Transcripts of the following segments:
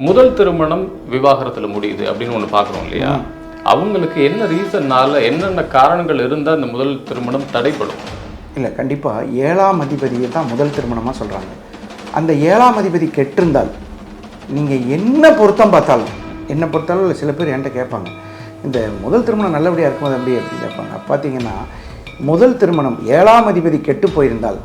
முதல் திருமணம் விவாகரத்தில் முடியுது அப்படின்னு ஒன்று பார்க்குறோம் இல்லையா? அவங்களுக்கு என்ன ரீசன்னால என்னென்ன காரணங்கள் இருந்தால் அந்த முதல் திருமணம் தடைப்படும்? இல்லை, கண்டிப்பாக 7ஆம் அதிபதியை தான் முதல் திருமணமாக சொல்கிறாங்க. அந்த 7ஆம் அதிபதி கெட்டிருந்தால் நீங்கள் என்ன பொருத்தம் பார்த்தாலும் இல்லை, சில பேர் என்கிட்ட கேட்பாங்க, இந்த முதல் திருமணம் நல்லபடியாக இருக்கும்போது அப்படின்னு கேட்பாங்க. பார்த்தீங்கன்னா முதல் திருமணம் 7ஆம் அதிபதி கெட்டு போயிருந்தால்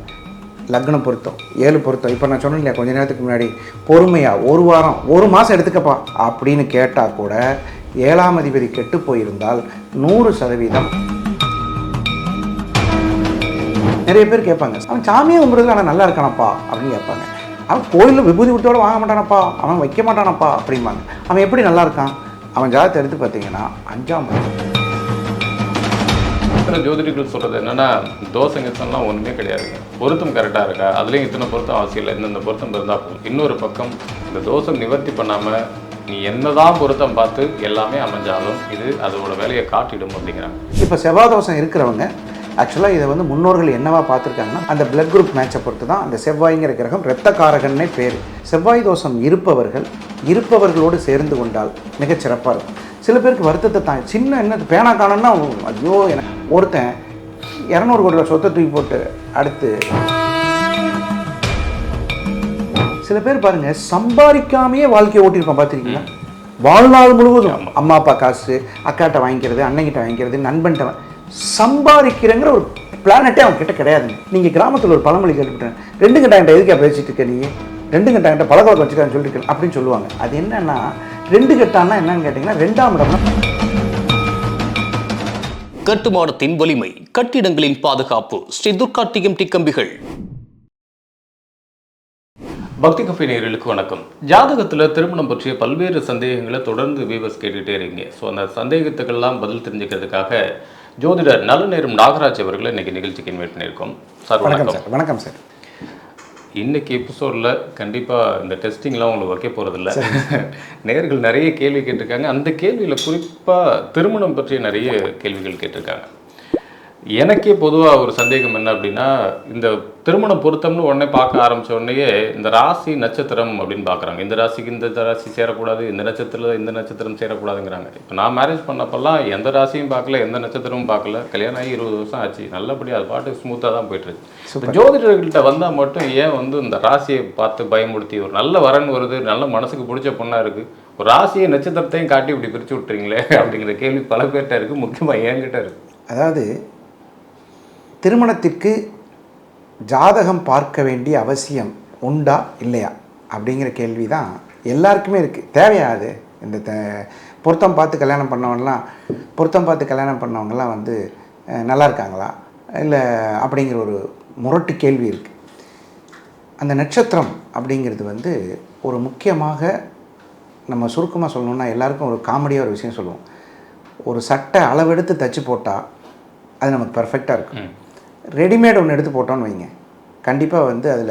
லக்னம் பொருத்தம் 7 பொருத்தம், இப்போ நான் சொன்னேன் இல்லையா கொஞ்ச நேரத்துக்கு முன்னாடி, பொறுமையாக 1 வாரம் 1 மாதம் எடுத்துக்கப்பா அப்படின்னு கேட்டால் கூட 7ஆம் அதிபதி கெட்டு போயிருந்தால் 100% நிறைய பேர் கேட்பாங்க, அவன் சாமியை கும்பிட்றதுல ஆனால் நல்லா இருக்கானப்பா அப்படின்னு கேட்பாங்க. அவன் கோயிலில் விபூதி விட்டோட வாங்க மாட்டானப்பா, அவன் வைக்க மாட்டானப்பா அப்படிம்பாங்க. அவன் எப்படி நல்லா இருக்கான்? அவன் ஜாதகத்தை எடுத்து பார்த்தீங்கன்னா 5ஆம் ஜோதிடர்கள் சொல்கிறது என்னென்னா, தோசைங்கெல்லாம் ஒன்றுமே கிடையாதுங்க, பொருத்தம் கரெக்டாக இருக்கா, அதுலேயும் இத்தனை பொருத்தம் அவசியம் இல்லை, இந்தந்த பொருத்தம் இருந்தால் போதும். இன்னொரு பக்கம் இந்த தோசை நிவர்த்தி பண்ணாமல் நீ என்னதான் பொருத்தம் பார்த்து எல்லாமே அமைஞ்சாலும் இது அதோட வேலையை காட்டிடும் அப்படிங்கிறாங்க. இப்போ செவ்வாய் தோஷம் இருக்கிறவங்க ஆக்சுவலாக இதை வந்து முன்னோர்கள் என்னவா பார்த்துருக்காங்கன்னா, அந்த பிளட் குரூப் மேட்சை பொறுத்து தான் அந்த செவ்வாய்ங்கிற கிரகம் இரத்தக்காரகன்னே பேர். செவ்வாய் தோஷம் இருப்பவர்களோடு சேர்ந்து கொண்டால் மிகச்சிறப்பாக இருக்கும். சில பேருக்கு வருத்தத்தை தான் சின்ன என்ன பேனா காணோன்னா ஐயோ எனக்கு ஒருத்தன் 200 கோடி ரூபா சொத்தை தூக்கி போட்டு அடுத்து சில பேர் பாருங்கள் சம்பாதிக்காமையே வாழ்க்கையை ஓட்டியிருப்பான். பார்த்துருக்கீங்களா? வாழ்நாள் முழுவதும் அம்மா அப்பா காசு அக்காட்ட வாங்கிக்கிறது, அண்ணங்கிட்ட வாங்கிக்கிறது, நண்பன்ட்ட சம்பாதிக்கிறங்கிற ஒரு பிளானட்டே அவங்க கிட்ட கிடையாதுங்க. நீங்கள் கிராமத்தில் ஒரு பழமொழி கேட்டுவிட்டேன், 2 கட்டாங்கிட்ட எதுக்கா பேசிட்டு இருக்க, நீ 2 கட்டாங்கிட்ட பழக்கவழக்கம் வச்சுக்கான்னு சொல்லிட்டு அப்படின்னு சொல்லுவாங்க. அது என்னன்னா 2 கட்டான்னா என்னன்னு கேட்டிங்கன்னா 2ஆம் இடம்னா கட்டுமானத்தின் வலிமை, கட்டிடங்களின் பாதுகாப்பு, ஸ்ரீ துர்கா டிஎம்டி கம்பிகள். பக்தி கஃபே நேயர்களுக்கு வணக்கம். ஜாதகத்தில் திருமணம் பற்றிய பல்வேறு சந்தேகங்களை தொடர்ந்து வியூவர்ஸ் கேட்டுகிட்டே இருக்கீங்க. ஸோ அந்த சந்தேகத்துக்கெல்லாம் பதில் தெரிஞ்சுக்கிறதுக்காக ஜோதிடர் நல்ல நேரம் நாகராஜ் அவர்களை இன்றைக்கி நிகழ்ச்சிக்கு இன்வைட் பண்ணியிருக்கோம். சார் வணக்கம். வணக்கம் சார். இன்றைக்கி எபிசோடில் கண்டிப்பாக இந்த டெஸ்டிங்லாம் உங்களுக்கு வைக்க போகிறதில்ல. நேயர்கள் நிறைய கேள்வி கேட்டிருக்காங்க. அந்த கேள்வியில் குறிப்பாக திருமணம் பற்றிய நிறைய கேள்விகள் கேட்டிருக்காங்க. எனக்கே பொதுவாக ஒரு சந்தேகம் என்ன அப்படின்னா, இந்த திருமணம் பொருத்தம்னு உடனே பார்க்க ஆரம்பித்த உடனேயே இந்த ராசி நட்சத்திரம் அப்படின்னு பார்க்குறாங்க. இந்த ராசிக்கு இந்த ராசி சேரக்கூடாது, இந்த நட்சத்திரம் சேரக்கூடாதுங்கிறாங்க. இப்போ நான் மேரேஜ் பண்ணப்பெல்லாம் எந்த ராசியும் பார்க்கல, எந்த நட்சத்திரமும் பார்க்கல. கல்யாணம் ஆகி 20 வருஷம் ஆச்சு. நல்லபடியாக அது பாட்டு ஸ்மூத்தாக தான் போயிட்டுருக்கு. ஜோதிடர்கள்ட்ட வந்தால் மட்டும் ஏன் வந்து இந்த ராசியை பார்த்து பயமுடுத்தி, ஒரு நல்ல வரன் வருது, நல்ல மனசுக்கு பிடிச்ச பொண்ணாக இருக்குது, ஒரு ராசியை நட்சத்திரத்தையும் காட்டி இப்படி பிரித்து விட்டுறீங்களே அப்படிங்கிற கேள்வி பல பேர்கிட்ட இருக்குது, முக்கியமாக என்கிட்ட இருக்குது. அதாவது திருமணத்திற்கு ஜாதகம் பார்க்க வேண்டிய அவசியம் உண்டா இல்லையா அப்படிங்கிற கேள்வி தான் எல்லாருக்குமே இருக்குது. தேவையாது இந்த பொருத்தம் பார்த்து கல்யாணம் பண்ணவங்கலாம் வந்து நல்லா இருக்காங்களா இல்லை அப்படிங்கிற ஒரு முரட்டு கேள்வி இருக்குது. அந்த நட்சத்திரம் அப்படிங்கிறது வந்து ஒரு முக்கியமாக நம்ம சுருக்கமாக சொல்லணுன்னா எல்லாருக்கும் ஒரு காமெடியாக ஒரு விஷயம் சொல்லுவோம். ஒரு சட்டை அளவெடுத்து தைச்சி போட்டால் அது நமக்கு பர்ஃபெக்டாக இருக்கும். ரெடிமேட் ஒன்று எடுத்து போட்டோன்னு வைங்க, கண்டிப்பாக வந்து அதில்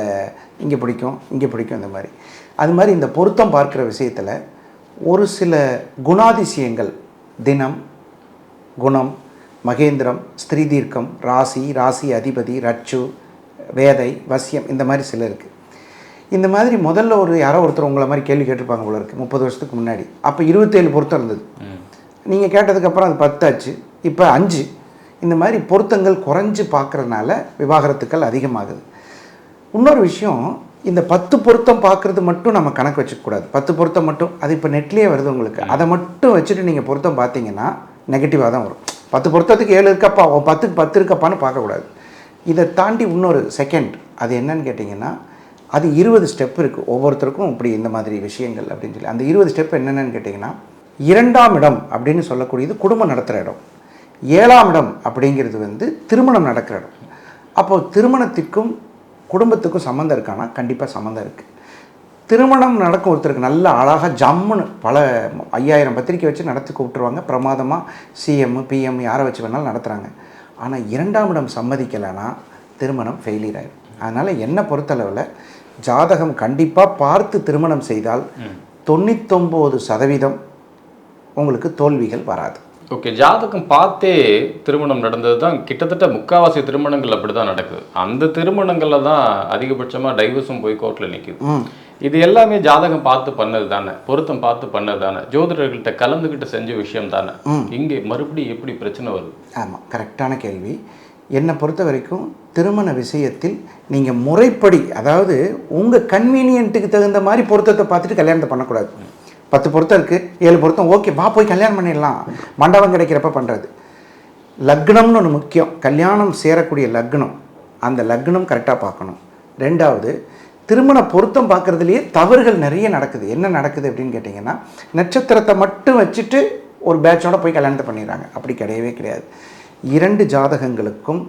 இங்கே பிடிக்கும் இந்த மாதிரி. அது மாதிரி இந்த பொருத்தம் பார்க்குற விஷயத்தில் ஒரு சில குணாதிசயங்கள், தினம், குணம், மகேந்திரம், ஸ்திரீ தீர்க்கம், ராசி அதிபதி, ரச்சு, வேதை, வசியம், இந்த மாதிரி சில இருக்குது. இந்த மாதிரி முதல்ல யாரோ ஒருத்தர் உங்களை மாதிரி கேள்வி கேட்டிருப்பாங்க போல இருக்குது 30 வருஷத்துக்கு முன்னாடி. அப்போ 27 பொருத்தம் இருந்தது. நீங்கள் கேட்டதுக்கப்புறம் அது 10 ஆச்சு, இப்போ 5. இந்த மாதிரி பொருத்தங்கள் குறைஞ்சி பார்க்குறதுனால விவாகரத்துக்கள் அதிகமாகுது. இன்னொரு விஷயம், இந்த 10 பொருத்தம் பார்க்குறது மட்டும் நம்ம கணக்கு வச்சுக்கூடாது. 10 பொருத்தம் மட்டும், அது இப்போ நெட்லேயே வருது உங்களுக்கு. அதை மட்டும் வச்சுட்டு நீங்கள் பொருத்தம் பார்த்தீங்கன்னா நெகட்டிவாக தான் வரும். 10 பொருத்தத்துக்கு 7 இருக்கப்பா, 10க்கு 10 இருக்காப்பான்னு பார்க்கக்கூடாது. இதை தாண்டி இன்னொரு செகண்ட், அது என்னன்னு கேட்டிங்கன்னா, அது 20 ஸ்டெப் இருக்குது ஒவ்வொருத்தருக்கும். இப்படி இந்த மாதிரி விஷயங்கள் அப்படின்னு சொல்லி அந்த 20 ஸ்டெப் என்னென்னு கேட்டிங்கன்னா, 2ஆம் இடம் அப்படின்னு சொல்லக்கூடியது குடும்பம் நடத்துகிற இடம். 7ஆம் இடம் அப்படிங்கிறது வந்து திருமணம் நடக்கிற இடம். அப்போது திருமணத்திற்கும் குடும்பத்துக்கும் சம்மந்தம் இருக்கானா? கண்டிப்பாக சம்மந்தம் இருக்குது. திருமணம் நடக்கும் ஒருத்தருக்கு நல்ல அழகாக ஜம்முன்னு பல 5000 பத்திரிக்கை வச்சு நடத்தி கூப்பிட்டுருவாங்க. பிரமாதமாக சிஎம் பிஎம் யாரை வச்சு வேணாலும் நடத்துகிறாங்க. ஆனால் 2ஆம் இடம் சம்மதிக்கலைன்னா திருமணம் ஃபெயிலியர் ஆகிடும். அதனால் என்னை பொறுத்தளவில் ஜாதகம் கண்டிப்பாக பார்த்து திருமணம் செய்தால் 99% உங்களுக்கு தோல்விகள் வராது. ஓகே, ஜாதகம் பார்த்தே திருமணம் நடந்தது தான் கிட்டத்தட்ட முக்கால்வாசி திருமணங்கள் அப்படி தான் நடக்குது. அந்த திருமணங்களில் தான் அதிகபட்சமாக டைவர்ஸும் போய் கோர்ட்டில் நிற்குது. இது எல்லாமே ஜாதகம் பார்த்து பண்ணது தானே, பொருத்தம் பார்த்து பண்ணது தானே, ஜோதிடர்கள்ட்ட கலந்துக்கிட்டு செஞ்ச விஷயம் தானே. இங்கே மறுபடியும் எப்படி பிரச்சனை வருது? ஆமாம், கரெக்டான கேள்வி. என்னை பொறுத்த வரைக்கும் திருமண விஷயத்தில் நீங்கள் முறைப்படி, அதாவது உங்கள் கன்வீனியன்ட்டுக்கு தகுந்த மாதிரி பொருத்தத்தை பார்த்துட்டு கல்யாணத்தை பண்ணக்கூடாது. 10 பொருத்தம் இருக்குது, 7 பொருத்தம், ஓகே வா போய் கல்யாணம் பண்ணிடலாம், மண்டபம் கிடைக்கிறப்ப பண்ணுறது. லக்னம்னு ஒன்று முக்கியம். கல்யாணம் சேரக்கூடிய லக்னம், அந்த லக்னம் கரெக்டாக பார்க்கணும். 2வது, திருமண பொருத்தம் பார்க்குறதுலேயே தவறுகள் நிறைய நடக்குது. என்ன நடக்குது அப்படின்னு கேட்டிங்கன்னா, நட்சத்திரத்தை மட்டும் வச்சுட்டு ஒரு பேட்சோட போய் கல்யாணத்தை பண்ணிடுறாங்க. அப்படி கிடையவே கிடையாது. 2 ஜாதகங்களுக்கும்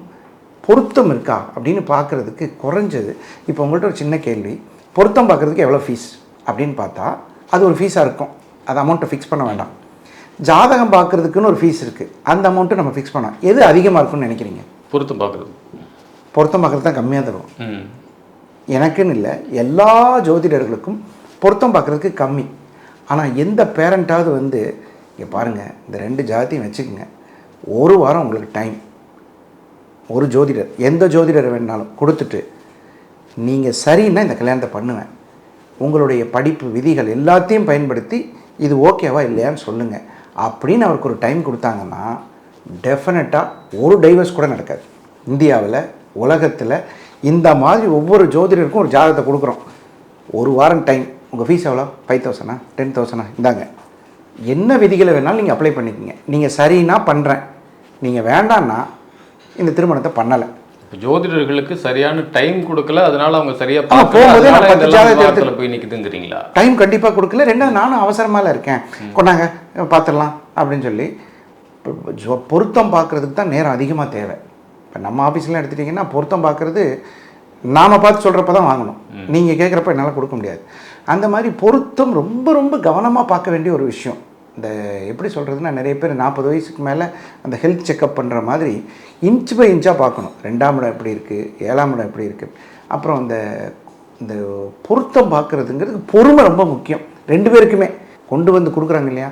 பொருத்தம் இருக்கா அப்படின்னு பார்க்குறதுக்கு குறைஞ்சது, இப்போ உங்கள்கிட்ட ஒரு சின்ன கேள்வி, பொருத்தம் பார்க்குறதுக்கு எவ்வளோ ஃபீஸ் அப்படின்னு பார்த்தா அது ஒரு ஃபீஸாக இருக்கும். அது அமௌண்ட்டை ஃபிக்ஸ் பண்ண வேண்டாம். ஜாதகம் பார்க்குறதுக்குன்னு ஒரு ஃபீஸ் இருக்குது, அந்த அமௌண்ட்டு நம்ம ஃபிக்ஸ் பண்ணோம். எது அதிகமாக இருக்குன்னு நினைக்கிறீங்க? பொருத்தம் பார்க்குறது. பொருத்தம் பார்க்குறது தான் கம்மியாக தரும். எனக்குன்னு இல்லை, எல்லா ஜோதிடர்களுக்கும் பொருத்தம் பார்க்குறதுக்கு கம்மி. ஆனால் எந்த பேரண்ட்டாவது வந்து இங்கே பாருங்கள், இந்த 2 ஜாதத்தையும் வச்சுக்கோங்க, ஒரு வாரம் உங்களுக்கு டைம், ஒரு ஜோதிடர், எந்த ஜோதிடர் வேணாலும் கொடுத்துட்டு நீங்கள் சரின்னா இந்த கல்யாணத்தை பண்ணுவேன், உங்களுடைய படிப்பு விதிகள் எல்லாத்தையும் பயன்படுத்தி இது ஓகேவா இல்லையான்னு சொல்லுங்கள் அப்படின்னு அவருக்கு ஒரு டைம் கொடுத்தாங்கன்னா டெஃபினட்டாக ஒரு டைவர்ஸ் கூட நடக்காது. இந்தியாவில், உலகத்தில் இந்த மாதிரி ஒவ்வொரு ஜோதிடருக்கும் ஒரு ஜாதகத்தை கொடுக்குறோம். ஒரு வாரம் டைம், உங்கள் ஃபீஸ் எவ்வளோ? 5,000 10,000 இந்தாங்க, என்ன விதிகளை வேணாலும் நீங்கள் அப்ளை பண்ணிக்கோங்க, நீங்கள் சரின்னா பண்ணுறேன், நீங்கள் வேண்டான்னா இந்த திருமணத்தை பண்ணலை. ஜோதிடர்களுக்கு சரியான டைம் கொடுக்கல, அதனால அவங்க சரியா போகும்போது போய் நிற்குதுங்கிறீங்களா? டைம் கண்டிப்பாக கொடுக்கல. 2வது, நானும் அவசரமாக இருக்கேன், கொண்டாங்க பார்த்துடலாம் அப்படின்னு சொல்லி பொருத்தம் பார்க்குறதுக்கு தான் நேரம் அதிகமாக தேவை. இப்போ நம்ம ஆஃபீஸ்லாம் எடுத்துட்டிங்கன்னா பொருத்தம் பார்க்குறது நாம் பார்த்து சொல்கிறப்ப தான் வாங்கணும், நீங்கள் கேட்குறப்ப என்னால் கொடுக்க முடியாது. அந்த மாதிரி பொருத்தம் ரொம்ப ரொம்ப கவனமாக பார்க்க வேண்டிய ஒரு விஷயம். இந்த எப்படி சொல்கிறதுனா, நிறைய பேர் 40 வயசுக்கு மேலே அந்த ஹெல்த் செக்கப் பண்ணுற மாதிரி இன்ச் பை இன்ச்சாக பார்க்கணும். 2ஆம் இடம் எப்படி இருக்குது, 7ஆம் இடம் எப்படி இருக்குது. அப்புறம் இந்த பொருத்தம் பார்க்குறதுங்கிறது பொறுமை ரொம்ப முக்கியம். 2 பேருக்குமே கொண்டு வந்து கொடுக்குறாங்க இல்லையா.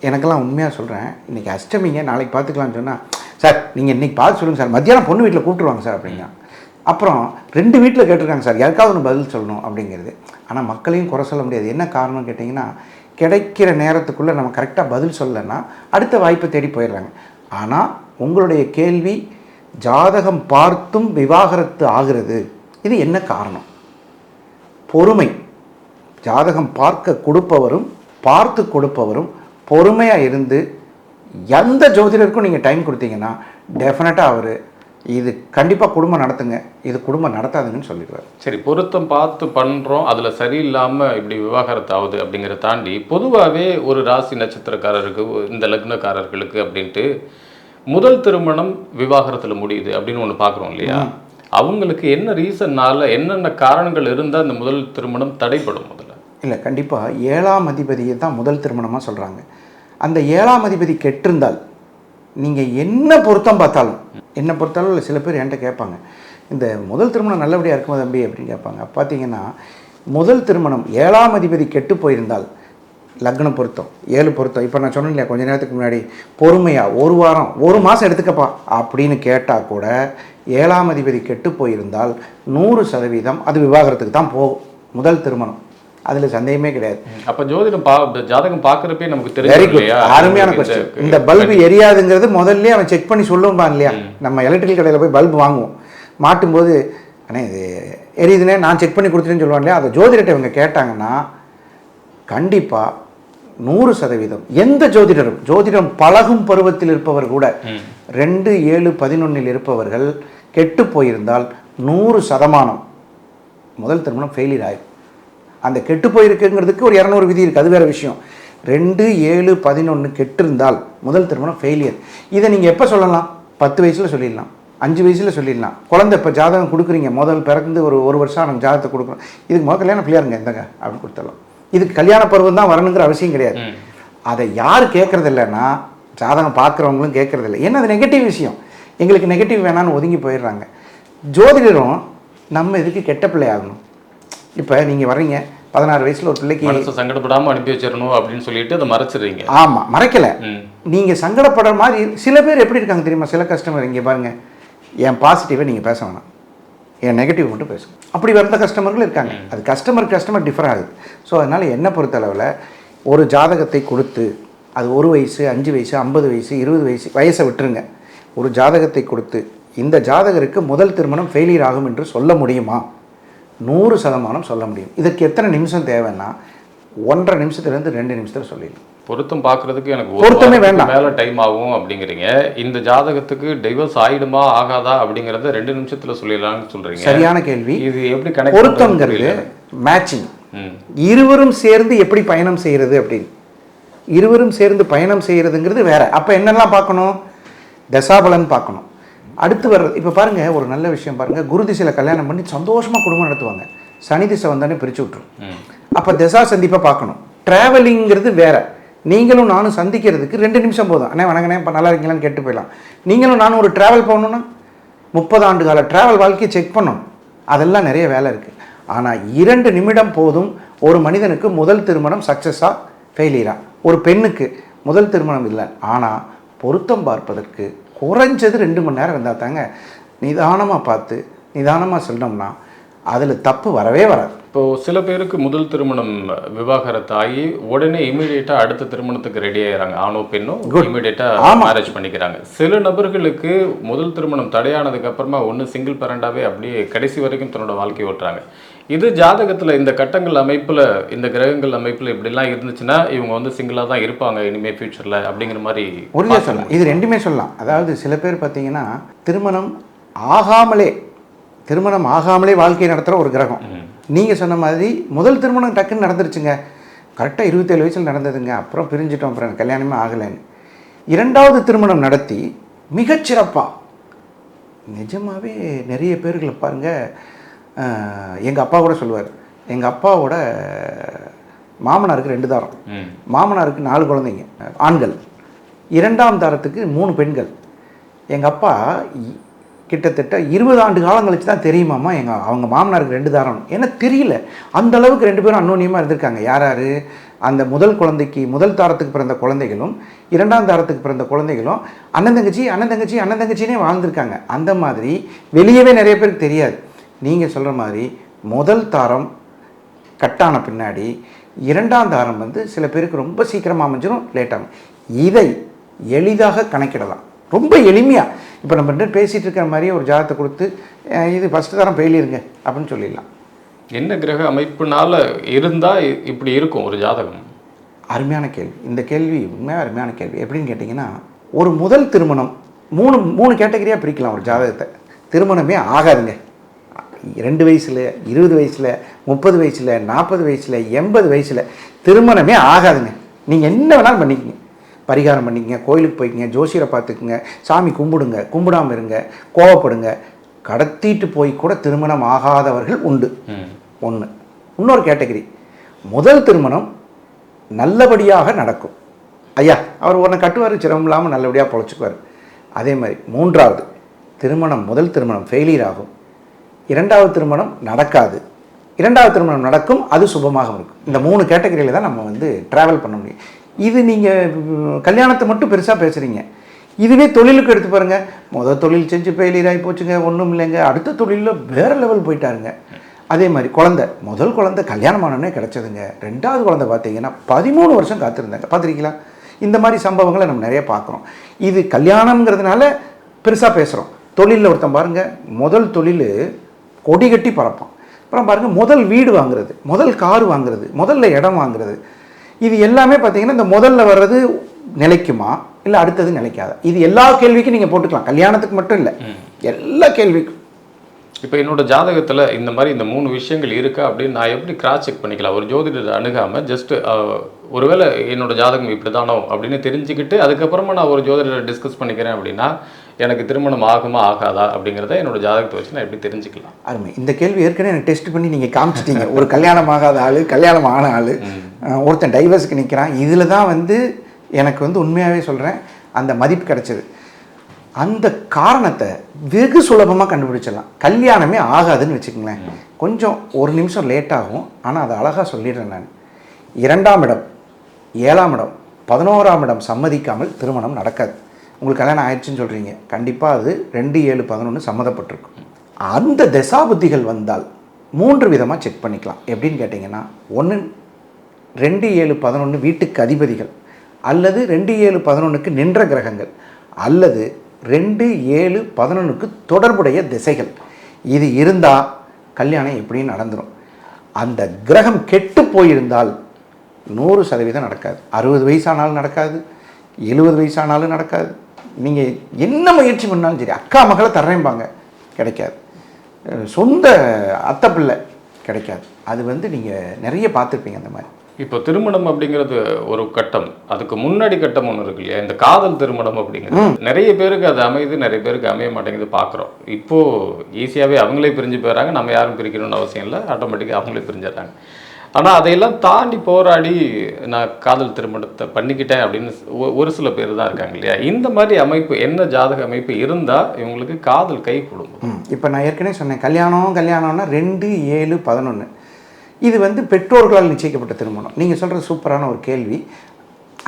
எனக்கெல்லாம் உண்மையாக சொல்கிறேன், இன்றைக்கி அஷ்டமிங்க, நாளைக்கு பார்த்துக்கலான்னு சொன்னால், சார் நீங்கள் இன்றைக்கி பார்த்து சொல்லுங்கள் சார், மத்தியானம் பொண்ணு வீட்டில் கூப்பிட்டுருவாங்க சார் அப்படின்னா. அப்புறம் 2 வீட்டில் கேட்டிருக்காங்க சார், யாருக்காவது ஒன்று பதில் சொல்லணும் அப்படிங்கிறது. ஆனால் மக்களையும் குறை சொல்ல முடியாது. என்ன காரணம்னு கேட்டிங்கன்னா, கிடைக்கிற நேரத்துக்குள்ளே நம்ம கரெக்டாக பதில் சொல்லலைன்னா அடுத்த வாய்ப்பை தேடி போயிடுறாங்க. ஆனால் உங்களுடைய கேள்வி, ஜாதகம் பார்த்தும் விவாகரத்து ஆகிறது, இது என்ன காரணம்? பொறுமை. ஜாதகம் பார்க்க கொடுப்பவரும் பார்த்து கொடுப்பவரும் பொறுமையாக இருந்து எந்த ஜோதிடருக்கும் நீங்கள் டைம் கொடுத்தீங்கன்னா டெஃபினட்டாக அவர் இது கண்டிப்பாக குடும்பம் நடத்துங்க, இது குடும்பம் நடத்தாதுங்கன்னு சொல்லிடுவார். சரி, பொருத்தம் பார்த்து பண்ணுறோம், அதில் சரியில்லாமல் இப்படி விவாகரத்து ஆகுது அப்படிங்கிறத தாண்டி பொதுவாகவே ஒரு ராசி நட்சத்திரக்காரருக்கு, இந்த லக்னக்காரர்களுக்கு அப்படின்ட்டு முதல் திருமணம் விவாகரத்தில் முடியுது அப்படின்னு ஒன்று பார்க்குறோம் இல்லையா. அவங்களுக்கு என்ன ரீசன்னால, என்னென்ன காரணங்கள் இருந்தால் இந்த முதல் திருமணம் தடைப்படும்? முதல்ல இல்லை, கண்டிப்பாக 7ஆம் அதிபதியை தான் முதல் திருமணமாக சொல்கிறாங்க. அந்த 7ஆம் அதிபதி கெட்டிருந்தால் நீங்கள் என்ன பொருத்தம் பார்த்தாலும், என்ன பொறுத்தாலும் இல்லை, சில பேர் என்கிட்ட கேட்பாங்க, இந்த முதல் திருமணம் நல்லபடியாக இருக்குமா தம்பி அப்படின்னு கேட்பாங்க. பார்த்தீங்கன்னா முதல் திருமணம் 7ஆம் அதிபதி கெட்டு போயிருந்தால், லக்ன பொருத்தம் 7 பொருத்தம், இப்போ நான் சொன்னேன் இல்லையா கொஞ்ச நேரத்துக்கு முன்னாடி, பொறுமையாக ஒரு வாரம் 1 மாதம் எடுத்துக்கப்பா அப்படின்னு கேட்டால் கூட 7ஆம் அதிபதி கெட்டு போயிருந்தால் 100% அது விவாகரத்துக்கு தான் போகும் முதல் திருமணம். அதில் சந்தேகமே கிடையாது. அப்போ ஜாதகம் பார்க்குறப்பே நமக்கு தெரியும். வெரி குட், அருமையான கொஸ்டின். இந்த பல்பு எரியாதுங்கிறது முதல்ல அவன் செக் பண்ணி சொல்லுவான் இல்லையா. நம்ம எலக்ட்ரிக்கல் கடையில் போய் பல்பு வாங்குவோம், மாட்டும்போது அண்ணே இது எரியுதுனே நான் செக் பண்ணி கொடுத்துட்டேன்னு சொல்லுவான் இல்லையா. அதை ஜோதிடத்தை இவங்க கேட்டாங்கன்னா கண்டிப்பாக 100% எந்த ஜோதிடரும், ஜோதிடம் பழகும் பருவத்தில் இருப்பவர் கூட 2, 7, 11 இருப்பவர்கள் கெட்டு போயிருந்தால் 100% முதல் திருமணம் ஃபெயிலியர் ஆகும். அந்த கெட்டு போயிருக்குங்கிறதுக்கு ஒரு 200 விதி இருக்குது, அது வேறு விஷயம். 2, 7, 11 கெட்டிருந்தால் முதல் திருமணம் ஃபெயிலியர். இதை நீங்கள் எப்போ சொல்லலாம்? 10 வயசில் சொல்லிடலாம், 5 வயசில் சொல்லிடலாம். குழந்தை இப்போ ஜாதகம் கொடுக்குறீங்க, முதல் பிறந்து ஒரு வருஷம் நம்ம ஜாதகத்தை கொடுக்குறோம், இதுக்கு முதல் கல்யாணம் பிள்ளையாருங்க இந்தங்க அப்படின்னு கொடுத்துடலாம். இதுக்கு கல்யாண பருவம் தான் வரணுங்கிற அவசியம் கிடையாது. அதை யார் கேட்குறது இல்லைன்னா, ஜாதகம் பார்க்குறவங்களும் கேட்குறது இல்லை. ஏன்னா அது நெகட்டிவ் விஷயம், எங்களுக்கு நெகட்டிவ் வேணான்னு ஒதுங்கி போயிடுறாங்க. ஜோதிடரும் நம்ம இதுக்கு கெட்ட பிள்ளை ஆகணும். இப்போ நீங்கள் வர்றீங்க, 16 வயசில் ஒரு பிள்ளைக்கு மனசு சங்கடப்படாமல் அனுப்பி வச்சிடணும் அப்படின்னு சொல்லிட்டு அதை மறைச்சிடுறீங்க. ஆமாம், மறைக்கலை. நீங்கள் சங்கடப்படுற மாதிரி சில பேர் எப்படி இருக்காங்க தெரியுமா? சில கஸ்டமர் இங்கே பாருங்கள், என் பாசிட்டிவை நீங்கள் பேச வேணாம், என் நெகட்டிவ் மட்டும் பேசுங்க. அப்படி வந்த கஸ்டமர்கள் இருக்காங்க. அது கஸ்டமர் டிஃபர் ஆகுது. ஸோ அதனால் என்னை பொறுத்தளவில் ஒரு ஜாதகத்தை கொடுத்து அது 1 வயசு 5 வயசு 50 வயசு 20 வயசை விட்டுருங்க. ஒரு ஜாதகத்தை கொடுத்து இந்த ஜாதகருக்கு முதல் திருமணம் ஃபெயிலியர் ஆகும் என்று சொல்ல முடியுமா? 100% சொல்ல முடியும். இதற்கு எத்தனை நிமிஷம் தேவைன்னா 1.5 நிமிஷத்துலேருந்து 2 நிமிஷத்தில் சொல்லிடலாம். பொருத்தம் பார்க்கறதுக்கு எனக்கு பொருத்தமே வேண்டாம், மேலே டைம் ஆகும் அப்படிங்கிறீங்க. இந்த ஜாதகத்துக்கு டைவர்ஸ் ஆயிடுமா ஆகாதா அப்படிங்கிறத 2 நிமிஷத்துல சொல்லிடலாம்னு சொல்றீங்க. சரியான கேள்வி. இது எப்படி கனெக்ட்? பொருத்தம்ங்கிறது மேட்சிங். இருவரும் சேர்ந்து எப்படி பயணம் செய்கிறது அப்படின்னு, இருவரும் சேர்ந்து பயணம் செய்கிறதுங்கிறது வேற. அப்போ என்னெல்லாம் பார்க்கணும்? தசாபலன் பார்க்கணும். அடுத்து வர்றது இப்போ பாருங்கள், ஒரு நல்ல விஷயம் பாருங்கள். குரு திசையில் கல்யாணம் பண்ணி சந்தோஷமாக குடும்பம் நடத்துவாங்க. சனி திசை வந்தானே பிரித்து விட்டுரும். அப்போ தசா சந்திப்பை பார்க்கணும். ட்ராவலிங்கிறது வேற. நீங்களும் நானும் சந்திக்கிறதுக்கு 2 நிமிஷம் போதும். அண்ணே வணங்கண்ணே, இப்போ நல்லா இருக்கீங்களான்னு கேட்டு போயிடலாம். நீங்களும் நானும் ஒரு ட்ராவல் போகணுன்னா 30 ஆண்டு கால ட்ராவல் வாழ்க்கையை செக் பண்ணணும். அதெல்லாம் நிறைய வேலை இருக்குது. ஆனால் 2 நிமிடம் போதும் ஒரு மனிதனுக்கு முதல் திருமணம் சக்ஸஸாக ஃபெயிலியரா. ஒரு பெண்ணுக்கு முதல் திருமணம் இல்லை, ஆனால் பொருத்தம் பார்ப்பதற்கு குறைஞ்சது 2 மணி நேரம் இருந்தால் தாங்க. நிதானமாக பார்த்து நிதானமாக சொன்னோம்னா அதில் தப்பு வரவே வராது. இப்போது சில பேருக்கு முதல் திருமணம் விவாகரத்து ஆகி உடனே இமீடியட்டாக அடுத்த திருமணத்துக்கு ரெடி ஆகிறாங்க. ஆணோ பெண்ணோ இமீடியட்டாக மேரேஜ் பண்ணிக்கிறாங்க. சில நபர்களுக்கு முதல் திருமணம் தடையானதுக்கு அப்புறமா ஒன்று சிங்கிள் பேரண்டாகவே அப்படியே கடைசி வரைக்கும் தன்னோட வாழ்க்கை ஓட்டுறாங்க. இது ஜாதகத்தில் இந்த கட்டங்கள் அமைப்பில், இந்த கிரகங்கள் அமைப்பில் இப்படிலாம் இருந்துச்சுன்னா இவங்க வந்து சிங்கிளாக தான் இருப்பாங்க இனிமேல் ஃபியூச்சரில் அப்படிங்கிற மாதிரி உறுதியாக சொல்லலாம். இது 2மே சொல்லலாம். அதாவது சில பேர் பார்த்தீங்கன்னா திருமணம் ஆகாமலே வாழ்க்கை நடத்துகிற ஒரு கிரகம். நீங்கள் சொன்ன மாதிரி முதல் திருமணம் டக்குன்னு நடந்துருச்சுங்க, கரெக்டாக 27 வயசில் நடந்ததுங்க, அப்புறம் பிரிஞ்சிட்டோம், அப்புறம் கல்யாணமே ஆகலைன்னு 2வது திருமணம் நடத்தி மிகச்சிறப்பாக நிஜமாகவே நிறைய பேர்களை பாருங்கள். எங்கள் அப்பா கூட சொல்லுவார், எங்கள் அப்பாவோட மாமனாருக்கு 2 தாரம், மாமனாருக்கு 4 குழந்தைங்க ஆண்கள், 2ஆம் தாரத்துக்கு 3 பெண்கள். எங்கள் அப்பா கிட்டத்தட்ட 20 ஆண்டு காலம் கழிச்சு தான் தெரியுமாம்மா அவங்க மாமனாருக்கு 2 தாரம். ஏன்னா தெரியல, அந்த அளவுக்கு 2 பேரும் அன்னோன்யமாக இருந்திருக்காங்க. யார் அந்த முதல் குழந்தைக்கு முதல் தாரத்துக்கு பிறந்த குழந்தைகளும் 2ஆம் தாரத்துக்கு பிறந்த குழந்தைகளும் அண்ணன் தங்கச்சினே வாழ்ந்திருக்காங்க. அந்த மாதிரி வெளியவே நிறைய பேருக்கு தெரியாது. நீங்கள் சொல்கிற மாதிரி முதல் தாரம் கட்டான பின்னாடி 2ஆம் தாரம் வந்து சில பேருக்கு ரொம்ப சீக்கிரமாக அமைஞ்சிடும், லேட்டாகும். இதை எளிதாக கணக்கிடலாம், ரொம்ப எளிமையாக. இப்போ நம்ம 2 பேசிகிட்டு இருக்கிற மாதிரியே ஒரு ஜாதகத்தை கொடுத்து இது ஃபஸ்ட்டு தாரம் ஃபெயிலியருங்க அப்படின்னு சொல்லிடலாம். என்ன கிரக அமைப்புனால இருந்தால் இப்படி இருக்கும் ஒரு ஜாதகம்? அருமையான கேள்வி. இந்த கேள்வி உண்மையாக அருமையான கேள்வி. எப்படின்னு கேட்டிங்கன்னா, ஒரு முதல் திருமணம் 3 கேட்டகரியாக பிரிக்கலாம் ஒரு ஜாதகத்தை. திருமணமே ஆகாதுங்க, 2 வயசில் 20 வயசில் 30 வயசில் 40 வயசில் 80 வயசில் திருமணமே ஆகாதுங்க. நீங்கள் என்ன வேணாலும் பண்ணிக்கங்க, பரிகாரம் பண்ணிக்கங்க, கோயிலுக்கு போய்க்குங்க, ஜோசியரை பார்த்துக்குங்க, சாமி கும்பிடுங்க, கும்பிடாமல் இருங்க, கோவப்படுங்க, கடத்திட்டு போய் கூட திருமணம் ஆகாதவர்கள் உண்டு. ஒன்று. இன்னொரு கேட்டகரி, முதல் திருமணம் நல்லபடியாக நடக்கும். ஐயா அவர் ஒன்று கட்டுவார், சிரமம் இல்லாமல் நல்லபடியாக பொழைச்சிக்குவார். அதே மாதிரி 3ஆவது திருமணம், முதல் திருமணம் ஃபெயிலியர் ஆகும், 2ஆவது திருமணம் நடக்காது, 2ஆவது திருமணம் நடக்கும், அது சுபமாக இருக்கும். இந்த 3 கேட்டகரியில் தான் நம்ம வந்து ட்ராவல் பண்ண முடியும். இது நீங்கள் கல்யாணத்தை மட்டும் பெருசாக பேசுகிறீங்க. இதுவே தொழிலுக்கு எடுத்து பாருங்கள். முதல் தொழில் செஞ்சு ஃபெயிலியர் ஆகி போச்சுங்க, ஒன்றும் இல்லைங்க, அடுத்த தொழிலில் வேறு லெவல் போயிட்டாருங்க. அதே மாதிரி முதல் குழந்தை கல்யாணம் ஆனோடனே கிடச்சதுங்க, 2ஆவது குழந்தை பார்த்தீங்கன்னா 13 வருஷம் காத்திருந்தாங்க. பார்த்துருக்கீங்களா? இந்த மாதிரி சம்பவங்களை நம்ம நிறைய பார்க்குறோம். இது கல்யாணம்ங்கிறதுனால பெருசாக பேசுகிறோம். தொழிலில் ஒருத்தன் பாருங்கள், முதல் தொழில் கொடி கட்டி பறப்பான். அப்புறம் பாருங்கள், முதல் வீடு வாங்குறது, முதல் கார் வாங்குறது, முதல்ல இடம் வாங்குறது, இது எல்லாமே பார்த்தீங்கன்னா இந்த முதல்ல வர்றது நிலைக்குமா இல்லை அடுத்தது நிலைக்காதா? இது எல்லா கேள்விக்கும் நீங்கள் போட்டுக்கலாம், கல்யாணத்துக்கு மட்டும் இல்லை, எல்லா கேள்விக்கும். இப்போ என்னோட ஜாதகத்தில் இந்த மாதிரி இந்த 3 விஷயங்கள் இருக்கா அப்படின்னு நான் எப்படி கிராஸ் செக் பண்ணிக்கலாம்? ஒரு ஜோதிடர் அணுகாமல் ஜஸ்ட் ஒருவேளை என்னோட ஜாதகம் இப்படி தானோ அப்படின்னு தெரிஞ்சுக்கிட்டு அதுக்கப்புறமா நான் ஒரு ஜோதிடரை டிஸ்கஸ் பண்ணிக்கிறேன் அப்படின்னா எனக்கு திருமணம் ஆகுமா ஆகாதா அப்படிங்கிறத என்னோட ஜாதகத்தை வச்சு நான் எப்படி தெரிஞ்சுக்கலாம்? அருமை. இந்த கேள்வி ஏற்கனவே எனக்கு டெஸ்ட் பண்ணி நீங்கள் காமிச்சிட்டீங்க. ஒரு கல்யாணம் ஆகாத ஆள், கல்யாணம் ஆன ஆள், ஒருத்தன் டைவர்ஸுக்கு நிற்கிறான். இதில் தான் வந்து எனக்கு வந்து உண்மையாகவே சொல்கிறேன் அந்த மதிப்பு கிடச்சிது. அந்த காரணத்தை வெகு சுலபமாக கண்டுபிடிச்சிடலாம். கல்யாணமே ஆகாதுன்னு வச்சுக்கங்களேன், கொஞ்சம் 1 நிமிஷம் லேட் ஆகும், ஆனால் அதை அழகாக சொல்லிடுறேன் நான். 2ஆம் இடம், 7ஆம் இடம், 11ஆம் இடம் சம்மதிக்காமல் திருமணம் நடக்காது. உங்களுக்கு கல்யாணம் ஆயிடுச்சுன்னு சொல்கிறீங்க, கண்டிப்பாக அது 2, 7, 11 சம்மதப்பட்டிருக்கும். அந்த தசாபுத்திகள் வந்தால் 3 விதமாக செக் பண்ணிக்கலாம். எப்படின்னு கேட்டிங்கன்னா, 1 2 7 11 வீட்டுக்கு அதிபதிகள், அல்லது 2 7 11க்கு நின்ற கிரகங்கள், அல்லது 2 7 11க்கு தொடர்புடைய திசைகள். இது இருந்தால் கல்யாணம் எப்படியும் நடந்துடும். அந்த கிரகம் கெட்டு போயிருந்தால் 100% நடக்காது. 60 வயசானாலும் நடக்காது, 70 வயசானாலும் நடக்காது. நீங்கள் என்ன முயற்சி பண்ணாலும் சரி, அக்கா மகளை தர்றேன்பாங்க, கிடைக்காது. சொந்த அத்தை பிள்ளை கிடைக்காது. அது வந்து நீங்கள் நிறைய பார்த்துருப்பீங்க அந்த மாதிரி. இப்போ திருமணம் அப்படிங்கிறது ஒரு கட்டம், அதுக்கு முன்னாடி கட்டம் ஒன்று இருக்கு இல்லையா, இந்த காதல் திருமணம் அப்படிங்கிறது நிறைய பேருக்கு அது அமையுது, நிறைய பேருக்கு அமைய மாட்டேங்குது பார்க்குறோம். இப்போது ஈஸியாகவே அவங்களே பிரிஞ்சு போயிடறாங்க, நம்ம யாரும் பிரிக்கணும்னு அவசியம் இல்லை, ஆட்டோமேட்டிக்காக அவங்களே பிரிஞ்சிடறாங்க. ஆனால் அதையெல்லாம் தாண்டி போராடி நான் காதல் திருமணத்தை பண்ணிக்கிட்டேன் அப்படின்னு ஒரு சில பேர் தான் இருக்காங்க இல்லையா. இந்த மாதிரி அமைப்பு, என்ன ஜாதக அமைப்பு இருந்தால் இவங்களுக்கு காதல் கை கொடுக்கும்? இப்போ நான் ஏற்கனவே சொன்னேன், கல்யாணம்னா 2 7 11 இது வந்து பெற்றோர்களால் நிச்சயிக்கப்பட்ட திருமணம். நீங்கள் சொல்கிறது சூப்பரான ஒரு கேள்வி.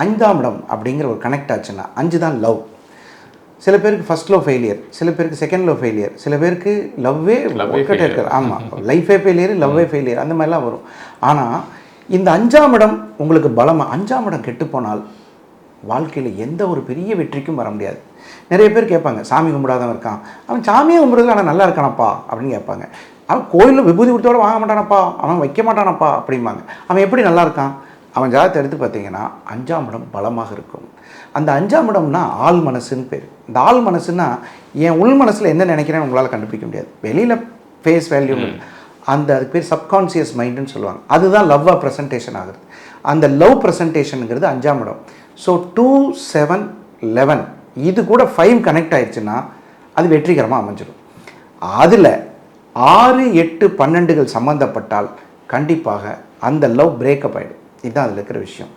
5ஆம் இடம் அப்படிங்கிற ஒரு கனெக்ட் ஆச்சுன்னா 5 தான் லவ். சில பேருக்கு ஃபர்ஸ்ட் லவ் ஃபெயிலியர், சில பேருக்கு செகண்ட் லவ் ஃபெயிலியர், சில பேருக்கு லவ்வே இருக்காது. ஆமாம், லைஃபே ஃபெயிலியர், லவ்வே ஃபெயிலியர், அந்த மாதிரிலாம் வரும். ஆனால் இந்த 5ஆம் இடம் உங்களுக்கு பலமாக, 5ஆம் இடம் கெட்டு போனால் வாழ்க்கையில் எந்த ஒரு பெரிய வெற்றிக்கும் வர முடியாது. நிறைய பேர் கேட்பாங்க, சாமி கும்பிடாதவன் இருக்கான், அவன் சாமியை கும்பிடுறதுல ஆனால் நல்லா இருக்கானப்பா அப்படின்னு கேட்பாங்க. அவன் கோயிலில் விபூதி கொடுத்தோட வாங்க மாட்டானப்பா, அவன் வைக்க மாட்டானப்பா அப்படிம்பாங்க. அவன் எப்படி நல்லா இருக்கான்? அவன் ஜாதகத்தை எடுத்து பார்த்தீங்கன்னா 5ஆம் இடம் பலமாக இருக்கும். அந்த 5ஆம் இடம்னா ஆள் மனசுன்னு பேர். இந்த ஆள் மனசுன்னா என் உள் மனசில் என்ன நினைக்கிறேன்னு உங்களால் கண்டுபிடிக்க முடியாது. வெளியில் ஃபேஸ் வேல்யூ, அந்த அதுக்கு பேர் சப்கான்சியஸ் மைண்டுன்னு சொல்லுவாங்க. அதுதான் லவ்வாக ப்ரெசன்டேஷன் ஆகுது. அந்த லவ் ப்ரெசன்டேஷனுங்கிறது 5ஆம் இடம். ஸோ 2 7 11 இது கூட 5 கனெக்ட் ஆயிடுச்சுன்னா அது வெற்றிகரமாக அமைஞ்சிடும். அதில் 6 8 12கள் சம்மந்தப்பட்டால் கண்டிப்பாக அந்த லவ் பிரேக்கப் ஆகிடும். இதுதான் அதில் இருக்கிற விஷயம்.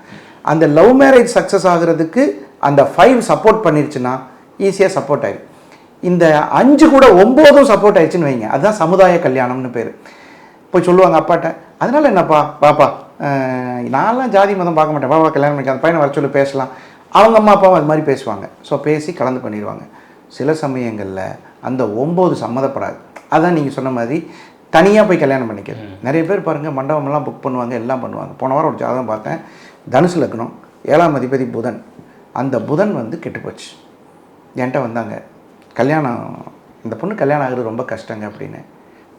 அந்த லவ் மேரேஜ் சக்ஸஸ் ஆகிறதுக்கு அந்த 5 சப்போர்ட் பண்ணிருச்சுன்னா ஈஸியாக சப்போர்ட் ஆகிடும். இந்த 5 கூட 9ம் சப்போர்ட் ஆயிடுச்சுன்னு வைங்க, அதுதான் சமுதாய கல்யாணம்னு பேர். போய் சொல்லுவாங்க அப்பாட்ட, அதனால் என்னப்பா பாப்பா, நான்லாம் ஜாதி மதம் பார்க்க மாட்டேன், பாப்பா கல்யாணம் பண்ணிக்க, அந்த பையனை வர சொல்லி பேசலாம். அவங்க அம்மா அப்பாவும் அது மாதிரி பேசுவாங்க. ஸோ பேசி கலந்து பண்ணிடுவாங்க. சில சமயங்களில் அந்த 9 சம்மதப்படாது. அதான் நீங்கள் சொன்ன மாதிரி தனியாக போய் கல்யாணம் பண்ணிக்கிறது. நிறைய பேர் பாருங்கள், மண்டபமெல்லாம் புக் பண்ணுவாங்க, எல்லாம் பண்ணுவாங்க. போன வாரம் ஒரு ஜாதகம் பார்த்தேன், தனுசு லக்னம், 7ஆம் அதிபதி புதன். அந்த புதன் வந்து கெட்டுப்போச்சு. என்கிட்ட வந்தாங்க, கல்யாணம், இந்த பொண்ணு கல்யாணம் ஆகிறது ரொம்ப கஷ்டங்க அப்படின்னு.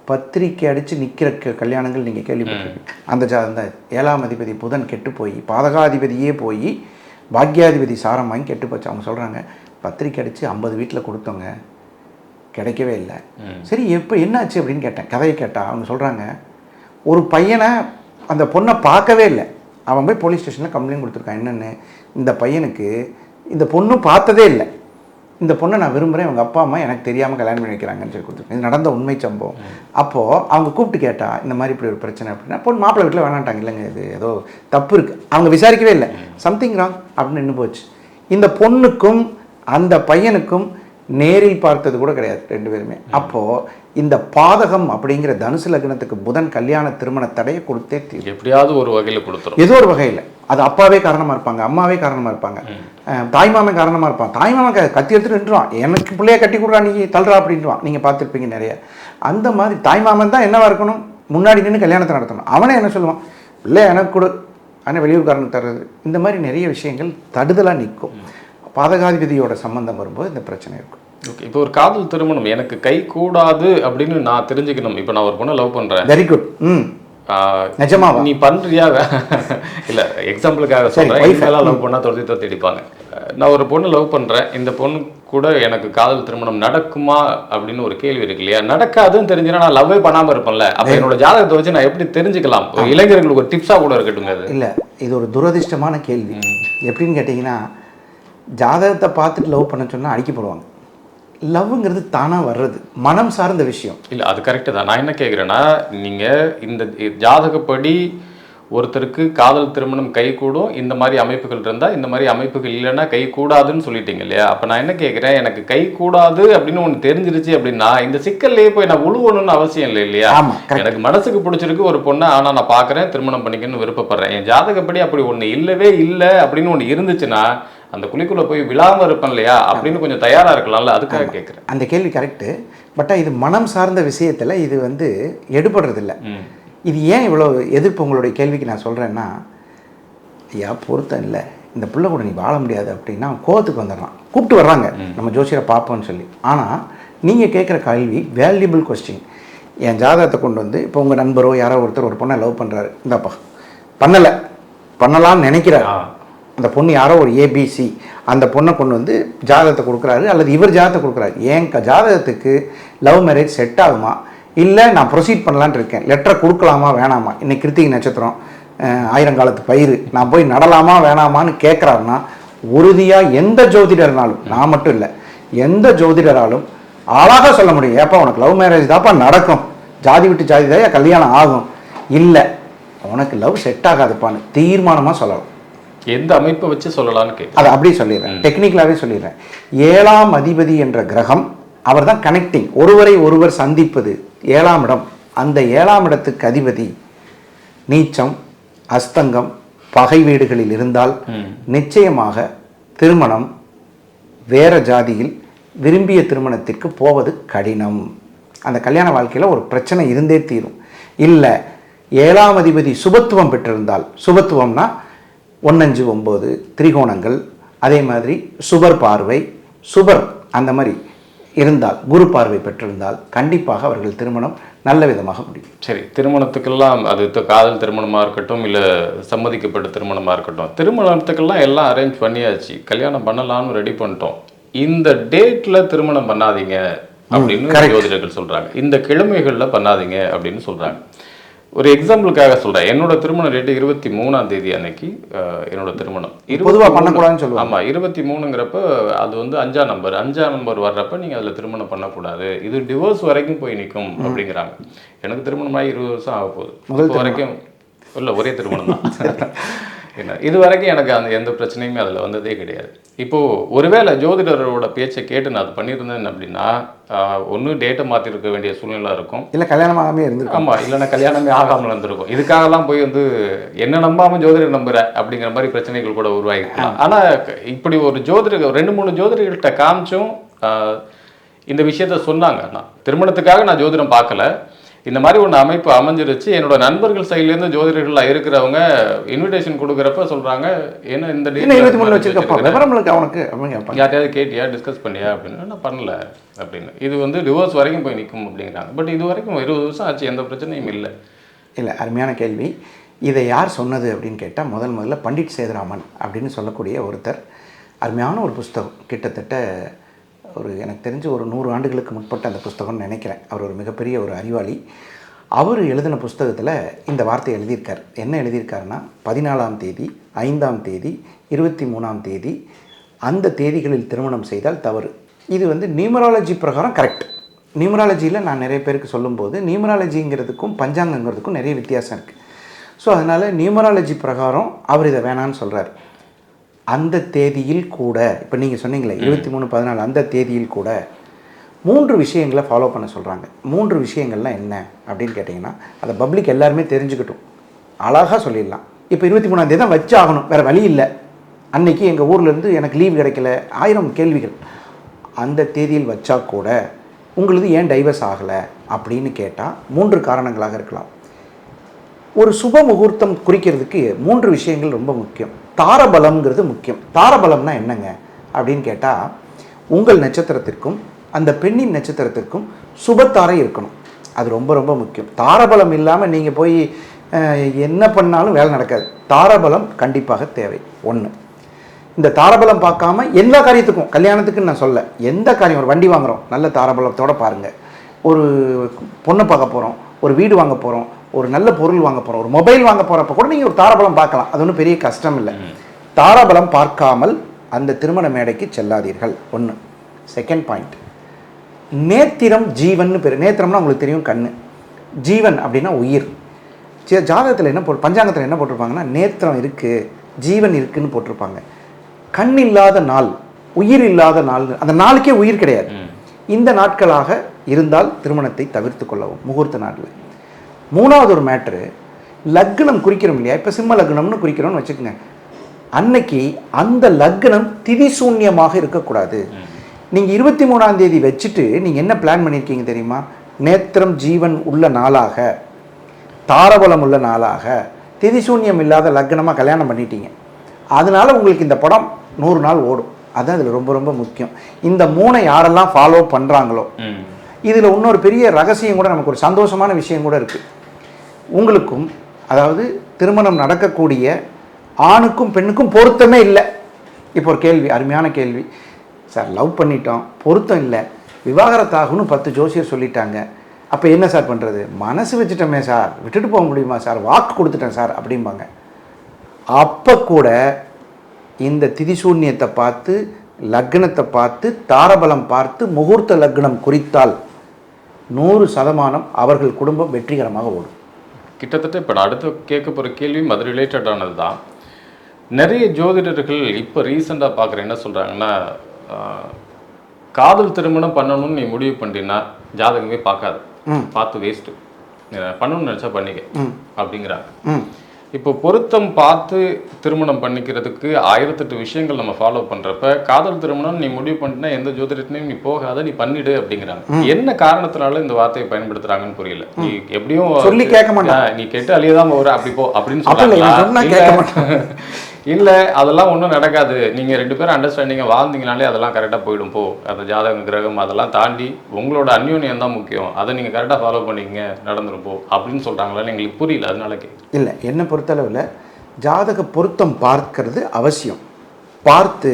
பத்திரிக்கை அடித்து நிற்கிற கல்யாணங்கள் நீங்கள் கேள்விப்பட்டிருக்கீங்க. அந்த ஜாதகம் தான். 7ஆம் அதிபதி புதன் கெட்டு போய், பாதகாதிபதியே போய் பாக்யாதிபதி சாரம் வாங்கி கெட்டு போச்சு. அவங்க சொல்கிறாங்க, பத்திரிக்கை அடித்து 50 வீட்டில் கொடுத்தோங்க, கிடைக்கவே இல்லை. சரி, எப்போ என்னாச்சு அப்படின்னு கேட்டேன். கதையை கேட்டால் அவங்க சொல்கிறாங்க, ஒரு பையனை அந்த பொண்ணை பார்க்கவே இல்லை, அவன் போய் போலீஸ் ஸ்டேஷனில் கம்ப்ளைண்ட் கொடுத்துருக்கான். என்னென்னு, இந்த பையனுக்கு இந்த பொண்ணு பார்த்ததே இல்லை, இந்த பொண்ணை நான் விரும்புகிறேன், அவங்க அப்பா அம்மா எனக்கு தெரியாமல் கல்யாணம் பண்ணி வைக்கிறாங்கன்னு சொல்லி கொடுத்துருக்கேன். இது நடந்த உண்மை சம்பவம். அப்போது அவங்க கூப்பிட்டு கேட்டால், இந்த மாதிரி இப்படி ஒரு பிரச்சனை அப்படின்னா, பொண்ணு மாப்பிள்ளை வீட்டில் வேணான்ட்டாங்க. இல்லைங்க, இது ஏதோ தப்பு இருக்குது, அவங்க விசாரிக்கவே இல்லை, சம்திங் ராங் அப்படின்னு நின்று போச்சு. இந்த பொண்ணுக்கும் அந்த பையனுக்கும் நேரில் பார்த்தது கூட கிடையாது, 2 பேருமே. அப்போது இந்த பாதகம் அப்படிங்கிற தனுசு லக்னத்துக்கு புதன் கல்யாண திருமண தடையை கொடுத்தே தீரும். எப்படியாவது ஒரு வகையில் கொடுத்துரும். ஏதோ ஒரு வகையில். அது அப்பாவே காரணமாக இருப்பாங்க, அம்மாவே காரணமாக இருப்பாங்க, தாய்மாமே காரணமாக இருப்பான். தாய்மாமன் கத்தி எடுத்துட்டு நின்றுவான், எனக்கு பிள்ளைய கட்டி கொடுறா நீ தள்ளுறா அப்படின்ட்டுவான். நீங்கள் பார்த்துருப்பீங்க நிறைய. அந்த மாதிரி தாய்மாமன் தான் என்னவா இருக்கணும், முன்னாடி நின்று கல்யாணத்தை நடத்தணும். அவனே என்ன சொல்லுவான், பிள்ளை எனக்கு கொடு, ஆனால் வெளியூர்காரனுக்கு தர்றது. இந்த மாதிரி நிறைய விஷயங்கள் தடுதலாக நிற்கும். பாதகாதிபதியோட சம்பந்தம் வரும்போது இந்த பிரச்சனை இருக்கும். ஓகே, இப்போ ஒரு காதல் திருமணம் எனக்கு கை கூடாது அப்படின்னு நான் தெரிஞ்சுக்கணும். இப்போ நான் ஒரு பொண்ணை லவ் பண்ணுறேன். Very good. நிஜமாவா நீ பண்றியா? இல்லை, எக்ஸாம்பிளுக்காக சொல்கிறேன். எல்லாம் லவ் பண்ணால் தொடுத்து அடிப்பாங்க. நான் ஒரு பொண்ணு லவ் பண்ணுறேன், இந்த பொண்ணு கூட எனக்கு காதல் திருமணம் நடக்குமா அப்படின்னு ஒரு கேள்வி இருக்கு இல்லையா. நடக்காதுன்னு தெரிஞ்சுன்னா நான் லவ்வே பண்ணாமல் இருப்பேன்ல. அப்போ என்னோட ஜாதகத்தை வச்சு நான் எப்படி தெரிஞ்சுக்கலாம்? இளைஞர்களுக்கு ஒரு டிப்ஸாக கூட இருக்கட்டும். அது இல்லை, இது ஒரு துரதிர்ஷ்டமான கேள்வி. எப்படின்னு கேட்டிங்கன்னா, ஜாதகத்தை பார்த்துட்டு லவ் பண்ண சொன்னால் அடிக்கப்படுவாங்க. லவ்ங்கிறது தானாக வர்றது, மனம் சார்ந்த விஷயம். இல்லை, அது கரெக்டு தான். நான் என்ன கேட்குறேன்னா, நீங்கள் இந்த ஜாதகப்படி ஒருத்தருக்கு காதல் திருமணம் கை கூடும், இந்த மாதிரி அமைப்புகள் இருந்தால், இந்த மாதிரி அமைப்புகள் இல்லைன்னா கை கூடாதுன்னு சொல்லிட்டீங்க இல்லையா. அப்போ நான் என்ன கேட்குறேன், எனக்கு கை கூடாது அப்படின்னு ஒன்று தெரிஞ்சிருச்சு அப்படின்னா இந்த சிக்கல்லையே போய் நான் உழுவணும்னு அவசியம் இல்லை இல்லையா. எனக்கு மனசுக்கு பிடிச்சிருக்கு ஒரு பொண்ணை, ஆனால் நான் பார்க்குறேன், திருமணம் பண்ணிக்கணும்னு விருப்பப்படுறேன். என் ஜாதகப்படி அப்படி ஒன்று இல்லவே இல்லை அப்படின்னு ஒன்று இருந்துச்சுன்னா அந்த குழிக்குள்ளே போய் விழாமல் இருப்பேன் இல்லையா அப்படின்னு கொஞ்சம் தயாராக இருக்கலாம்ல, அதுக்காக கேட்குறேன். அந்த கேள்வி கரெக்டு. பட் இது மனம் சார்ந்த விஷயத்தில் இது வந்து எடுபடுறதில்ல. இது ஏன் இவ்வளோ எதிர்ப்பு உங்களுடைய கேள்விக்கு நான் சொல்கிறேன்னா, ஐயா பொருத்தம் இல்லை, இந்த பிள்ளை கூட நீ வாழ முடியாது அப்படின்னா அவன் கோவத்துக்கு வந்துடுறான். கூப்பிட்டு வர்றாங்க நம்ம ஜோசியரை பார்ப்போம்னு சொல்லி. ஆனால் நீங்கள் கேட்குற கேள்வி வேல்யூபிள் கொஸ்டின். என் ஜாதகத்தை கொண்டு வந்து இப்போ உங்கள் நண்பரோ யாரோ ஒருத்தர் ஒரு பொண்ணை லவ் பண்ணுறாரு, இந்தாப்பா பண்ணலான்னு நினைக்கிறாரு. அந்த பொண்ணு யாரோ ஒரு ஏபிசி அந்த பொண்ணை கொண்டு வந்து ஜாதகத்தை கொடுக்குறாரு, அல்லது இவர் ஜாதகத்தை கொடுக்குறாரு. என் ஜாதகத்துக்கு லவ் மேரேஜ் செட் ஆகுமா, இல்லை நான் ப்ரொசீட் பண்ணலான்னு இருக்கேன், லெட்டரை கொடுக்கலாமா வேணாமா, இன்னைக்கு கிருத்திகை நட்சத்திரம், ஆயிரங்காலத்து பயிர், நான் போய் நடலாமா வேணாமான்னு கேட்குறாருன்னா உறுதியாக எந்த ஜோதிடர்னாலும், நான் மட்டும் இல்லை எந்த ஜோதிடராலும் அழகாக சொல்ல முடியும். ஏப்பா உனக்கு லவ் மேரேஜ் தான்ப்பா நடக்கும், ஜாதி விட்டு ஜாதி தான் கல்யாணம் ஆகும், இல்லை உனக்கு லவ் செட் ஆகாதுப்பான்னு தீர்மானமாக சொல்லலாம். எந்த அமைப்பை வச்சு சொல்லலாம்னு கேட்க அதை அப்படியே சொல்லிடுறேன், டெக்னிக்கலாகவே சொல்லிடுறேன். 7ஆம் அதிபதி என்ற கிரகம் அவர் தான் கனெக்டிங், ஒருவரை ஒருவர் சந்திப்பது 7ஆம் இடம். அந்த 7ஆம் இடத்துக்கு அதிபதி நீச்சம், அஸ்தங்கம், பகை வீடுகளில் இருந்தால் நிச்சயமாக திருமணம் வேற ஜாதியில் விரும்பிய திருமணத்திற்கு போவது கடினம். அந்த கல்யாண வாழ்க்கையில் ஒரு பிரச்சனை இருந்தே தீரும். இல்லை 7ஆம் அதிபதி சுபத்துவம் பெற்றிருந்தால், சுபத்துவம்னா 159 திரிகோணங்கள், அதே மாதிரி சுபர் பார்வை, சுபர் அந்த மாதிரி இருந்தால், குரு பார்வை பெற்றிருந்தால் கண்டிப்பாக அவர்கள் திருமணம் நல்ல விதமாக முடியும். சரி, திருமணத்துக்கெல்லாம் அது காதல் திருமணமாக இருக்கட்டும், இல்லை சம்மதிக்கப்பட்ட திருமணமாக இருக்கட்டும், திருமணத்துக்கெல்லாம் எல்லாம் அரேஞ்ச் பண்ணியாச்சு, கல்யாணம் பண்ணலாம்னு ரெடி பண்ணிட்டோம், இந்த டேட்டில் திருமணம் பண்ணாதீங்க அப்படின்னு ஜோதிடர்கள் சொல்கிறாங்க, இந்த கிழமைகளில் பண்ணாதீங்க அப்படின்னு சொல்கிறாங்க. ஒரு எக்ஸாம்பிளுக்காக சொல்கிறேன், என்னோட திருமண டேட்டு 23ஆம் தேதி அன்னைக்கு என்னோட திருமணம். பொதுவாக பண்ணக்கூடாதுன்னு சொல்லுவாங்க. ஆமாம், 23ங்கிறப்ப அது வந்து 5ஆம் நம்பர் வர்றப்ப நீங்கள் அதில் திருமணம் பண்ணக்கூடாது, இது டிவோர்ஸ் வரைக்கும் போய் நிற்கும் அப்படிங்கிறாங்க. எனக்கு திருமணமாகி 20 வருஷம் ஆக போகுது, இப்போ வரைக்கும் இல்லை ஒரே திருமணம் தான். என்ன இது வரைக்கும் எனக்கு அந்த எந்த பிரச்சனையுமே அதில் வந்ததே கிடையாது. இப்போது ஒருவேளை ஜோதிடரோட பேச்சை கேட்டு நான் அது பண்ணியிருந்தேன் அப்படின்னா, ஒன்று டேட்டை மாற்றிருக்க வேண்டிய சூழ்நிலை இருக்கும், இல்லை கல்யாணம் ஆகாமே இருந்திருக்கும். ஆமாம், இல்லைன்னா கல்யாணமே ஆகாமல் இருந்திருக்கும். இதுக்காகலாம் போய் வந்து என்ன நம்பாமல் ஜோதிடர் நம்புற அப்படிங்கிற மாதிரி பிரச்சனைகள் கூட உருவாகிருக்கலாம். ஆனால் இப்படி ஒரு ஜோதிடர் 2-3 ஜோதிடர்கள்ட்ட காமிச்சும் இந்த விஷயத்த சொன்னாங்க. நான் திருமணத்துக்காக நான் ஜோதிடம் பார்க்கல, இந்த மாதிரி ஒன்று அமைப்பு அமைஞ்சிருச்சு. என்னோட நண்பர்கள் சைட்லேருந்து ஜோதிடர்களாக இருக்கிறவங்க இன்விடேஷன் கொடுக்குறப்ப சொல்கிறாங்க, ஏன்னா இந்த 23 வச்சிருக்கப்பா விவரங்களுக்கு அவனுக்கு யார்ட்டையாவது கேட்டியா, டிஸ்கஸ் பண்ணியா அப்படின்னு. நான் பண்ணல அப்படின்னு. இது வந்து டிவோர்ஸ் வரைக்கும் போய் நிற்கும் அப்படிங்கிறாங்க. பட் இது வரைக்கும் 20 வருஷம் ஆச்சு, எந்த பிரச்சனையும் இல்லை. இல்லை, அருமையான கேள்வி. இதை யார் சொன்னது அப்படின்னு கேட்டால் முதல்ல பண்டிட் சேதுராமன் அப்படின்னு சொல்லக்கூடிய ஒருத்தர், அருமையான ஒரு புஸ்தகம், கிட்டத்தட்ட ஒரு எனக்கு தெரிஞ்சு ஒரு 100 ஆண்டுகளுக்கு முற்பட்ட அந்த புஸ்தகம்னு நினைக்கிறேன். அவர் ஒரு மிகப்பெரிய ஒரு அறிவாளி. அவர் எழுதின புஸ்தகத்தில் இந்த வார்த்தையை எழுதியிருக்கார். என்ன எழுதியிருக்காருன்னா, 14ஆம் தேதி, 5ஆம் தேதி, 23ஆம் தேதி அந்த தேதிகளில் திருமணம் செய்தால் தவறு. இது வந்து நியூமராலஜி பிரகாரம் கரெக்ட். நியூமராலஜியில் நான் நிறைய பேருக்கு சொல்லும்போது நியூமராலஜிங்கிறதுக்கும் பஞ்சாங்கங்கிறதுக்கும் நிறைய வித்தியாசம் இருக்குது. ஸோ அதனால் நியூமராலஜி பிரகாரம் அவர் இதை வேணான்னு சொல்கிறார். அந்த தேதியில் கூட, இப்போ நீங்கள் சொன்னீங்களே 23/14 அந்த தேதியில் கூட 3 விஷயங்களை ஃபாலோ பண்ண சொல்கிறாங்க. 3 விஷயங்கள்லாம் என்ன அப்படின்னு கேட்டிங்கன்னா, அதை பப்ளிக் எல்லாருமே தெரிஞ்சுக்கிட்டும், அழகாக சொல்லிடலாம். இப்போ 23ஆம் தேதி தான் வச்சு ஆகணும், வேறு வழி இல்லை, அன்னைக்கு எங்கள் ஊர்லேருந்து எனக்கு லீவ் கிடைக்கல, 1000 கேள்விகள். அந்த தேதியில் வச்சா கூட உங்களுக்கு ஏன் டைவர்ஸ் ஆகலை அப்படின்னு கேட்டால் 3 காரணங்களாக இருக்கலாம். ஒரு சுப முகூர்த்தம் குறிக்கிறதுக்கு 3 விஷயங்கள் ரொம்ப முக்கியம். தாரபலம்ங்கிறது முக்கியம். தாரபலம்னா என்னங்க அப்படின்னு கேட்டால், உங்கள் நட்சத்திரத்திற்கும் அந்த பெண்ணின் நட்சத்திரத்திற்கும் சுபத்தாரை இருக்கணும். அது ரொம்ப ரொம்ப முக்கியம். தாரபலம் இல்லாமல் நீங்கள் போய் என்ன பண்ணாலும் வேலை நடக்காது. தாரபலம் கண்டிப்பாக தேவை. 1. இந்த தாரபலம் பார்க்காம எல்லா காரியத்துக்கும், கல்யாணத்துக்குன்னு நான் சொல்ல, எந்த காரியம், ஒரு வண்டி வாங்குகிறோம் நல்ல தாரபலத்தோடு பாருங்கள், ஒரு பொண்ணை பார்க்க போகிறோம், ஒரு வீடு வாங்க போகிறோம், ஒரு நல்ல பொருள் வாங்க போகிறோம், ஒரு மொபைல் வாங்க போகிறப்ப கூட நீங்கள் ஒரு தாரபலம் பார்க்கலாம், அது ஒன்றும் பெரிய கஷ்டம் இல்லை. தாரபலம் பார்க்காமல் அந்த திருமண மேடைக்கு செல்லாதீர்கள். 1. செகண்ட் பாயிண்ட், நேத்திரம் ஜீவன் பேர். நேத்திரம்னா உங்களுக்கு தெரியும், கண்ணு. ஜீவன் அப்படின்னா உயிர். ஜாதகத்தில் என்ன பஞ்சாங்கத்தில் என்ன போட்டிருப்பாங்கன்னா, நேத்திரம் இருக்குது, ஜீவன் இருக்குதுன்னு போட்டிருப்பாங்க. கண் இல்லாத நாள், உயிர் இல்லாத நாள், அந்த நாளுக்கே உயிர் கிடையாது. இந்த நாட்களாக இருந்தால் திருமணத்தை தவிர்த்து கொள்ளவும் முகூர்த்த நாட்டில். 3வது ஒரு மேட்ரு, லக்னம் குறிக்கிறோம் இல்லையா, இப்போ சிம்ம லக்னம்னு குறிக்கிறோம்னு வச்சுக்கோங்க. அன்னைக்கு அந்த லக்னம் திதிசூன்யமாக இருக்கக்கூடாது. நீங்கள் 23ஆம் தேதி வச்சுட்டு நீங்கள் என்ன பிளான் பண்ணியிருக்கீங்க தெரியுமா? நேத்திரம் ஜீவன் உள்ள நாளாக, தாரபலம் உள்ள நாளாக, திதிசூன்யம் இல்லாத லக்னமாக கல்யாணம் பண்ணிட்டீங்க. அதனால் உங்களுக்கு இந்த படம் 100 நாள் ஓடும். அதுதான் இதில் ரொம்ப ரொம்ப முக்கியம். இந்த 3 யாரெல்லாம் ஃபாலோ பண்ணுறாங்களோ, இதில் இன்னொரு பெரிய ரகசியம் கூட, நமக்கு ஒரு சந்தோஷமான விஷயம் கூட இருக்குது. உங்களுக்கும், அதாவது திருமணம் நடக்கக்கூடிய ஆணுக்கும் பெண்ணுக்கும் பொருத்தமே இல்லை. இப்போ ஒரு கேள்வி, அருமையான கேள்வி. சார், லவ் பண்ணிட்டோம், பொருத்தம் இல்லை, விவாகரத்தாகுன்னு 10 ஜோசியர் சொல்லிட்டாங்க, அப்போ என்ன சார் பண்ணுறது? மனசு வச்சுட்டோமே சார், விட்டுட்டு போக முடியுமா சார், வாக்கு கொடுத்துட்டேன் சார் அப்படிம்பாங்க. அப்போ கூட இந்த திதிசூன்யத்தை பார்த்து, லக்னத்தை பார்த்து, தாரபலம் பார்த்து, முகூர்த்த லக்னம் குறித்தால் 100% அவர்கள் குடும்பம் வெற்றிகரமாக ஓடும். கிட்டத்தட்ட இப்போ நான் அடுத்து கேட்க போகிற கேள்வியும் அது ரிலேட்டடானது தான். நிறைய ஜோதிடர்கள் இப்போ ரீசெண்டாக பார்க்குற என்ன சொல்கிறாங்கன்னா, காதல் திருமணம் பண்ணணும்னு நீ முடிவு பண்ணிட்டீங்கன்னா ஜாதகமே பார்க்காது, பார்த்து வேஸ்ட்டு, பண்ணணும்னு நினச்சா பண்ணிக்க அப்படிங்கிறாங்க. இப்போ பொருத்தம் பார்த்து திருமணம் பண்ணிக்கிறதுக்கு 1008 விஷயங்கள் நம்ம ஃபாலோ பண்ணுறப்ப, காதல் திருமணம் நீ முடிவு பண்ணிட்டா எந்த ஜோதிடத்தினையும் நீ போகாத, நீ பண்ணிடு அப்படிங்கிறாங்க. என்ன காரணத்தினால இந்த வார்த்தையை பயன்படுத்துறாங்கன்னு புரியல. நீ எப்படியும் சொல்லி கேட்க மாட்டாங்க, நீ கேட்டு அழியதான் வர அப்படி போ அப்படின்னு சொல்றாங்க. இல்லை, அதெல்லாம் ஒன்றும் நடக்காது, நீங்கள் 2 பேரும் அண்டர்ஸ்டாண்டிங்காக வாழ்ந்தீங்கனாலே அதெல்லாம் கரெக்டாக போயிடும், போ, அந்த ஜாதகம் கிரகம் அதெல்லாம் தாண்டி உங்களோட அந்யோன்யம் தான் முக்கியம், அதை நீங்கள் கரெக்டாக ஃபாலோ பண்ணிக்கங்க, நடந்துரும் போ அப்படின்னு சொல்கிறாங்களா? எங்களுக்கு புரியல, அதனால இல்லை. என்னை பொறுத்தளவில் ஜாதக பொருத்தம் பார்க்கறது அவசியம். பார்த்து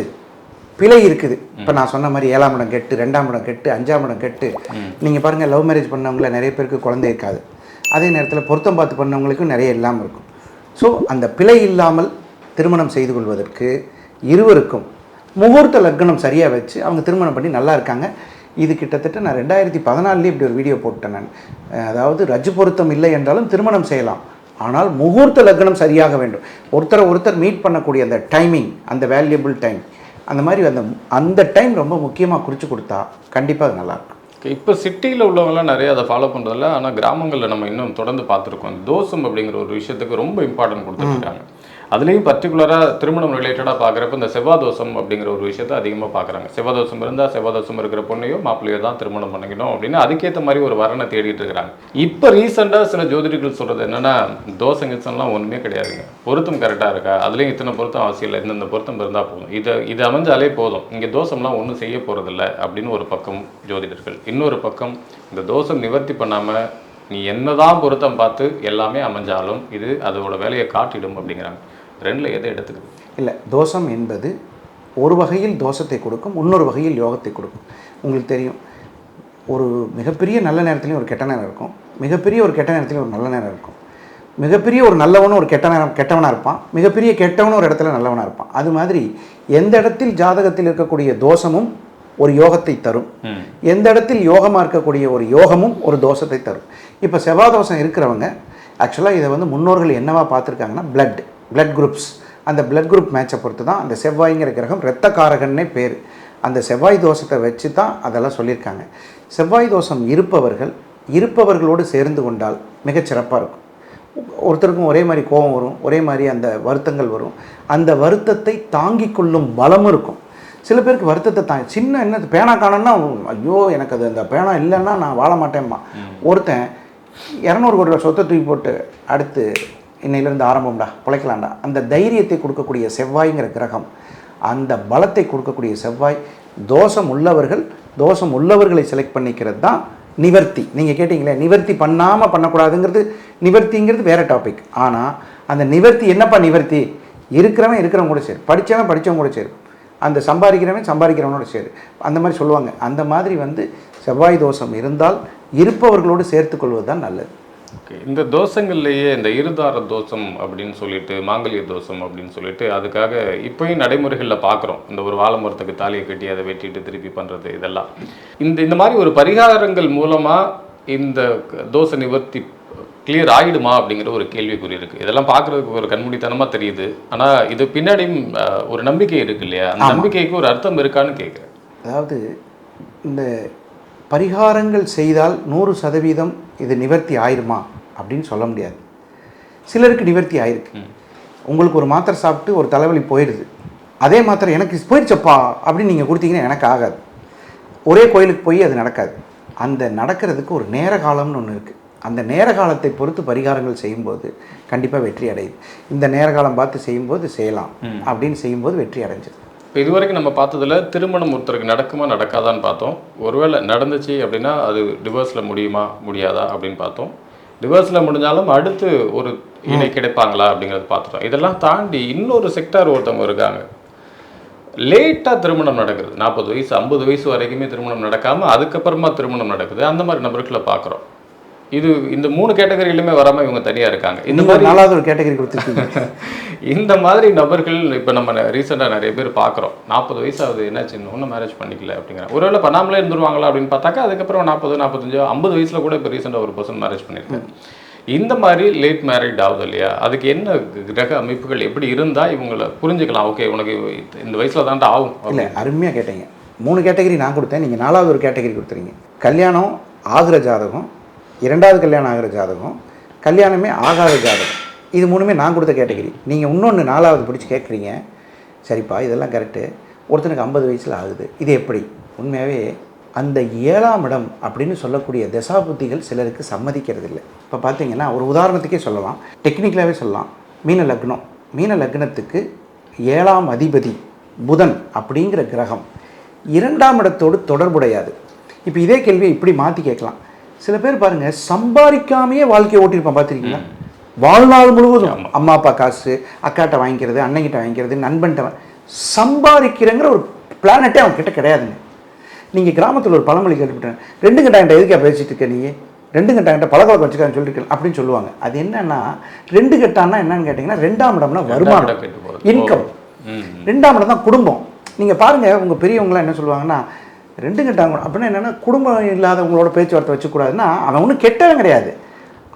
பிழை இருக்குது. இப்போ நான் சொன்ன மாதிரி 7ஆம் இடம் கெட்டு, 2ஆம் இடம் கெட்டு, 5ஆம் இடம் கெட்டு. நீங்கள் பாருங்கள், லவ் மேரேஜ் பண்ணவங்கள நிறைய பேருக்கு குழந்தை இருக்காது. அதே நேரத்தில் பொருத்தம் பார்த்து பண்ணவங்களுக்கும் நிறைய இல்லாமல் இருக்கும். ஸோ அந்த பிழை இல்லாமல் திருமணம் செய்து கொள்வதற்கு இருவருக்கும் முகூர்த்த லக்னம் சரியாக வச்சு அவங்க திருமணம் பண்ணி நல்லா இருக்காங்க. இது கிட்டத்தட்ட நான் 2014 இப்படி ஒரு வீடியோ போட்டேன் நான். அதாவது ரஜு பொருத்தம் இல்லை என்றாலும் திருமணம் செய்யலாம், ஆனால் முகூர்த்த லக்னம் சரியாக வேண்டும். ஒருத்தர் மீட் பண்ணக்கூடிய அந்த டைமிங், அந்த வேல்யூபிள் டைம், அந்த மாதிரி அந்த டைம் ரொம்ப முக்கியமாக குறித்து கொடுத்தா கண்டிப்பாக அது நல்லாயிருக்கும். இப்போ சிட்டியில் உள்ளவங்களாம் நிறைய அதை ஃபாலோ பண்ணுறதில்ல, ஆனால் கிராமங்களில் நம்ம இன்னும் தொடர்ந்து பார்த்துருக்கோம். தோஷம் அப்படிங்கிற ஒரு விஷயத்துக்கு ரொம்ப இம்பார்ட்டன்ட் கொடுத்துருக்காங்க. அதுலேயும் பர்டிகுலராக திருமணம் ரிலேட்டடாக பார்க்குறப்ப இந்த செவ்வாய் தோஷம் அப்படிங்கிற ஒரு விஷயத்தை அதிகமாக பார்க்குறாங்க. செவ்வாய் தோஷம் இருந்தால் செவ்வாய் தோஷம் இருக்கிற பொண்ணையோ மாப்பிள்ளையோ தான் திருமணம் பண்ணிக்கணும் அப்படின்னு அதுக்கேற்ற மாதிரி ஒரு வரனை தேடிட்டு இருக்கிறாங்க. இப்போ ரீசெண்டாக சில ஜோதிடர்கள் சொல்கிறது என்னென்னா, தோஷம் கிச்சன்லாம் ஒன்றுமே கிடையாதுங்க, பொருத்தம் கரெக்டாக இருக்கா, அதுலேயும் இத்தனை பொருத்தம் அவசியம் இல்லை, இந்தந்த பொருத்தம் இருந்தால் போதும், இது அமைஞ்சாலே போதும், இங்கே தோஷம்லாம் ஒன்றும் செய்ய போகிறதில்ல அப்படின்னு ஒரு பக்கம் ஜோதிடர்கள். இன்னொரு பக்கம் இந்த தோஷம் நிவர்த்தி பண்ணாமல் நீ என்னதான் பொருத்தம் பார்த்து எல்லாமே அமைஞ்சாலும் இது அதோட வேலையை காட்டிடும் அப்படிங்கிறாங்க. ரெண்டில் எதை எடுத்துக்குது? இல்லை, தோஷம் என்பது ஒரு வகையில் தோஷத்தை கொடுக்கும், இன்னொரு வகையில் யோகத்தை கொடுக்கும். உங்களுக்கு தெரியும், ஒரு மிகப்பெரிய நல்ல நேரத்துலையும் ஒரு கெட்ட நேரம் இருக்கும், மிகப்பெரிய ஒரு கெட்ட நேரத்துலையும் ஒரு நல்ல நேரம் இருக்கும், மிகப்பெரிய ஒரு நல்லவனும் ஒரு கெட்டவனாக இருப்பான், மிகப்பெரிய கெட்டவனும் ஒரு இடத்துல நல்லவனாக இருப்பான். அது மாதிரி எந்த இடத்தில் ஜாதகத்தில் இருக்கக்கூடிய தோஷமும் ஒரு யோகத்தை தரும், எந்த இடத்தில் யோகமாக இருக்கக்கூடிய ஒரு யோகமும் ஒரு தோஷத்தை தரும். இப்போ செவ்வாய் தோஷம் இருக்கிறவங்க ஆக்சுவலாக இதை முன்னோர்கள் என்னவா பார்த்துருக்காங்கன்னா, பிளட் குரூப்ஸ், அந்த பிளட் குரூப் மேட்சை பொறுத்து தான் அந்த செவ்வாய்ங்கிற கிரகம் இரத்தக்காரகன்னே பேர். அந்த செவ்வாய் தோஷத்தை வச்சு தான் அதெல்லாம் சொல்லியிருக்காங்க. செவ்வாய் தோஷம் இருப்பவர்களோடு சேர்ந்து கொண்டால் மிகச்சிறப்பாக இருக்கும். ஒருத்தருக்கும் ஒரே மாதிரி கோபம் வரும், ஒரே மாதிரி அந்த வருத்தங்கள் வரும், அந்த வருத்தத்தை தாங்கி கொள்ளும் பலமும் இருக்கும். சில பேருக்கு வருத்தத்தை சின்ன என்ன பேனா காணோன்னா, ஐயோ எனக்கு அது அந்த பேனா இல்லைன்னா நான் வாழ மாட்டேன்மா. ஒருத்தன் 200 கோடி ரூபா சொத்தை தூக்கி போட்டு அடுத்து இன்னையிலேருந்து ஆரம்பம்டா, பிழைக்கலாம்டா, அந்த தைரியத்தை கொடுக்கக்கூடிய செவ்வாய்ங்கிற கிரகம், அந்த பலத்தை கொடுக்கக்கூடிய செவ்வாய். தோஷம் உள்ளவர்களை செலக்ட் பண்ணிக்கிறது தான் நிவர்த்தி. நீங்கள் கேட்டிங்களே, நிவர்த்தி பண்ணக்கூடாதுங்கிறது, நிவர்த்திங்கிறது வேறு டாபிக். ஆனால் அந்த நிவர்த்தி என்னப்பா நிவர்த்தி? இருக்கிறவன் கூட சரி, படித்தவன் கூட சரி, அந்த சம்பாதிக்கிறவனோட சரி, அந்த மாதிரி சொல்லுவாங்க. அந்த மாதிரி செவ்வாய் தோஷம் இருந்தால் இருப்பவர்களோடு சேர்த்துக்கொள்வது தான் நல்லது. ஓகே, இந்த தோஷங்கள்லேயே இந்த இருதார தோஷம் அப்படின்னு சொல்லிட்டு, மாங்கல்ய தோஷம் அப்படின்னு சொல்லிட்டு, அதுக்காக இப்போயும் நடைமுறைகளில் பார்க்குறோம். இந்த ஒரு வாழை மரத்துக்கு தாலியை கட்டி அதை வெட்டிட்டு திருப்பி பண்ணுறது, இதெல்லாம் இந்த மாதிரி ஒரு பரிகாரங்கள் மூலமாக இந்த தோஷ நிவர்த்தி கிளியர் ஆகிடுமா அப்படிங்கிற ஒரு கேள்விக்குறி இருக்குது. இதெல்லாம் பார்க்குறதுக்கு ஒரு கண்மூடித்தனமாக தெரியுது, ஆனால் இது பின்னாடியும் ஒரு நம்பிக்கை இருக்குது இல்லையா? அந்த நம்பிக்கைக்கு ஒரு அர்த்தம் இருக்கான்னு கேட்குறேன். அதாவது இந்த பரிகாரங்கள் செய்தால் 100% இது நிவர்த்தி ஆயிருமா அப்படின்னு சொல்ல முடியாது. சிலருக்கு நிவர்த்தி ஆயிருக்கு, உங்களுக்கு ஒரு மாத்திரை சாப்பிட்டு ஒரு தலைவலி போயிடுது, அதே மாத்திரை எனக்கு போயிடுச்சப்பா அப்படின்னு நீங்கள் கொடுத்தீங்கன்னா எனக்கு ஆகாது. ஒரே கோயிலுக்கு போய் அது நடக்காது. அந்த நடக்கிறதுக்கு ஒரு நேர காலம்னு ஒன்று இருக்குது. அந்த நேர காலத்தை பொறுத்து பரிகாரங்கள் செய்யும்போது கண்டிப்பாக வெற்றி அடையுது. இந்த நேர காலம் பார்த்து செய்யும்போது செய்யலாம் அப்படின்னு செய்யும்போது வெற்றி அடைஞ்சது. இப்போ இது வரைக்கும் நம்ம பார்த்ததுல திருமணம் ஒருத்தருக்கு நடக்குமா நடக்காதான்னு பார்த்தோம். ஒருவேளை நடந்துச்சு அப்படின்னா அது டிவோர்ஸில் முடியுமா முடியாதா அப்படின்னு பார்த்தோம். டிவோர்ஸில் முடிஞ்சாலும் அடுத்து ஒரு இணை கிடைப்பாங்களா அப்படிங்கிறத பார்த்துட்டோம். இதெல்லாம் தாண்டி இன்னொரு செக்டார் ஒருத்தவங்க இருக்காங்க. லேட்டாக திருமணம் நடக்குது, 40 வயசு 50 வயசு வரைக்குமே திருமணம் நடக்காமல் அதுக்கப்புறமா திருமணம் நடக்குது. அந்த மாதிரி நபர்களை பார்க்குறோம். இது இந்த 3 கேட்டகரியிலுமே வராமல் இவங்க தனியாக இருக்காங்க. இந்த மாதிரி 4வது ஒரு கேட்டகரி கொடுத்துருக்கீங்க. இந்த மாதிரி நபர்கள் இப்போ நம்ம ரீசெண்டாக நிறைய பேர் பார்க்குறோம். 40 வயசு ஆகுது, என்னாச்சு இன்னும் மேரேஜ் பண்ணிக்கல அப்படிங்கிறாங்க. ஒருவேளை பண்ணாமலே இருந்துருவாங்களா அப்படின்னு பார்த்தாக்கா அதுக்கப்புறம் 40, 45, 50 வயசில் கூட இப்போ ரீசெண்டாக ஒரு பர்சன் மேரேஜ் பண்ணியிருக்காங்க. இந்த மாதிரி லேட் மேரிட் ஆகுது இல்லையா, அதுக்கு என்ன கிரக அமைப்புகள் எப்படி இருந்தால் இவங்களை புரிஞ்சுக்கலாம்? ஓகே, உனக்கு இந்த வயசில் தான்டா ஆகும். இல்லை, அருமையாக கேட்டீங்க. 3 கேட்டகரி நான் கொடுத்தேன், நீங்கள் 4வது ஒரு கேட்டகரி கொடுத்துறீங்க. கல்யாணம் ஆகிற ஜாதகம், 2வது கல்யாணம் ஆகிற ஜாதகம், கல்யாணமே ஆகாத ஜாதகம். இது 3மே நான் கொடுத்த கேட்டகரி. நீங்கள் இன்னொன்று 4வது பிடிச்சி கேட்குறீங்க. சரிப்பா, இதெல்லாம் கரெக்டு. ஒருத்தனுக்கு 50 வயசில் ஆகுது, இது எப்படி? உண்மையாகவே அந்த 7ஆம் இடம் அப்படின்னு சொல்லக்கூடிய தசாபுத்திகள் சிலருக்கு சம்மதிக்கிறது இல்லை. இப்போ பார்த்தீங்கன்னா ஒரு உதாரணத்துக்கே சொல்லலாம், டெக்னிக்கலாகவே சொல்லலாம். மீன லக்னம், மீன லக்னத்துக்கு 7ஆம் அதிபதி புதன் அப்படிங்கிற கிரகம் 2ஆம் இடத்தோடு தொடர்புடையாது. இப்போ இதே கேள்வியை இப்படி மாற்றி கேட்கலாம். சில பேர் பாருங்கள், சம்பாதிக்காமையே வாழ்க்கையை ஓட்டியிருப்பான், பார்த்துருக்கீங்களா? வாழ்நாள் முழுவதும் அம்மா அப்பா காசு, அக்காட்ட வாங்கிக்கிறது, அண்ணங்கிட்ட வாங்கிக்கிறது, நண்பன்கிட்ட சம்பாதிக்கிறங்கிற ஒரு பிளானட்டே அவங்க கிட்ட கிடையாதுங்க. நீங்கள் கிராமத்தில் ஒரு பழமொழி கேட்டுவிட்டேன், 2 கண்டாங்கிட்ட எதுக்கே பேசிட்டு இருக்க, நீ 2 கண்டாங்கிட்ட பழக்கவழக்கம் வச்சுக்கான்னு சொல்லிட்டு அப்படின்னு சொல்லுவாங்க. அது என்னன்னா 2 கட்டான்னா என்னன்னு கேட்டிங்கன்னா 2ஆம் இடம்னா வருமானம், இன்கம். 2ஆம் இடம் தான் குடும்பம். நீங்கள் பாருங்கள், உங்கள் பெரியவங்களாம் என்ன சொல்லுவாங்கன்னா 2 கட்டாங்க அப்படின்னா என்னென்னா குடும்பம் இல்லாதவங்களோட பேச்சுவார்த்தை வச்சுக்கூடாதுன்னா அவன் ஒன்றும் கெட்டவன் கிடையாது.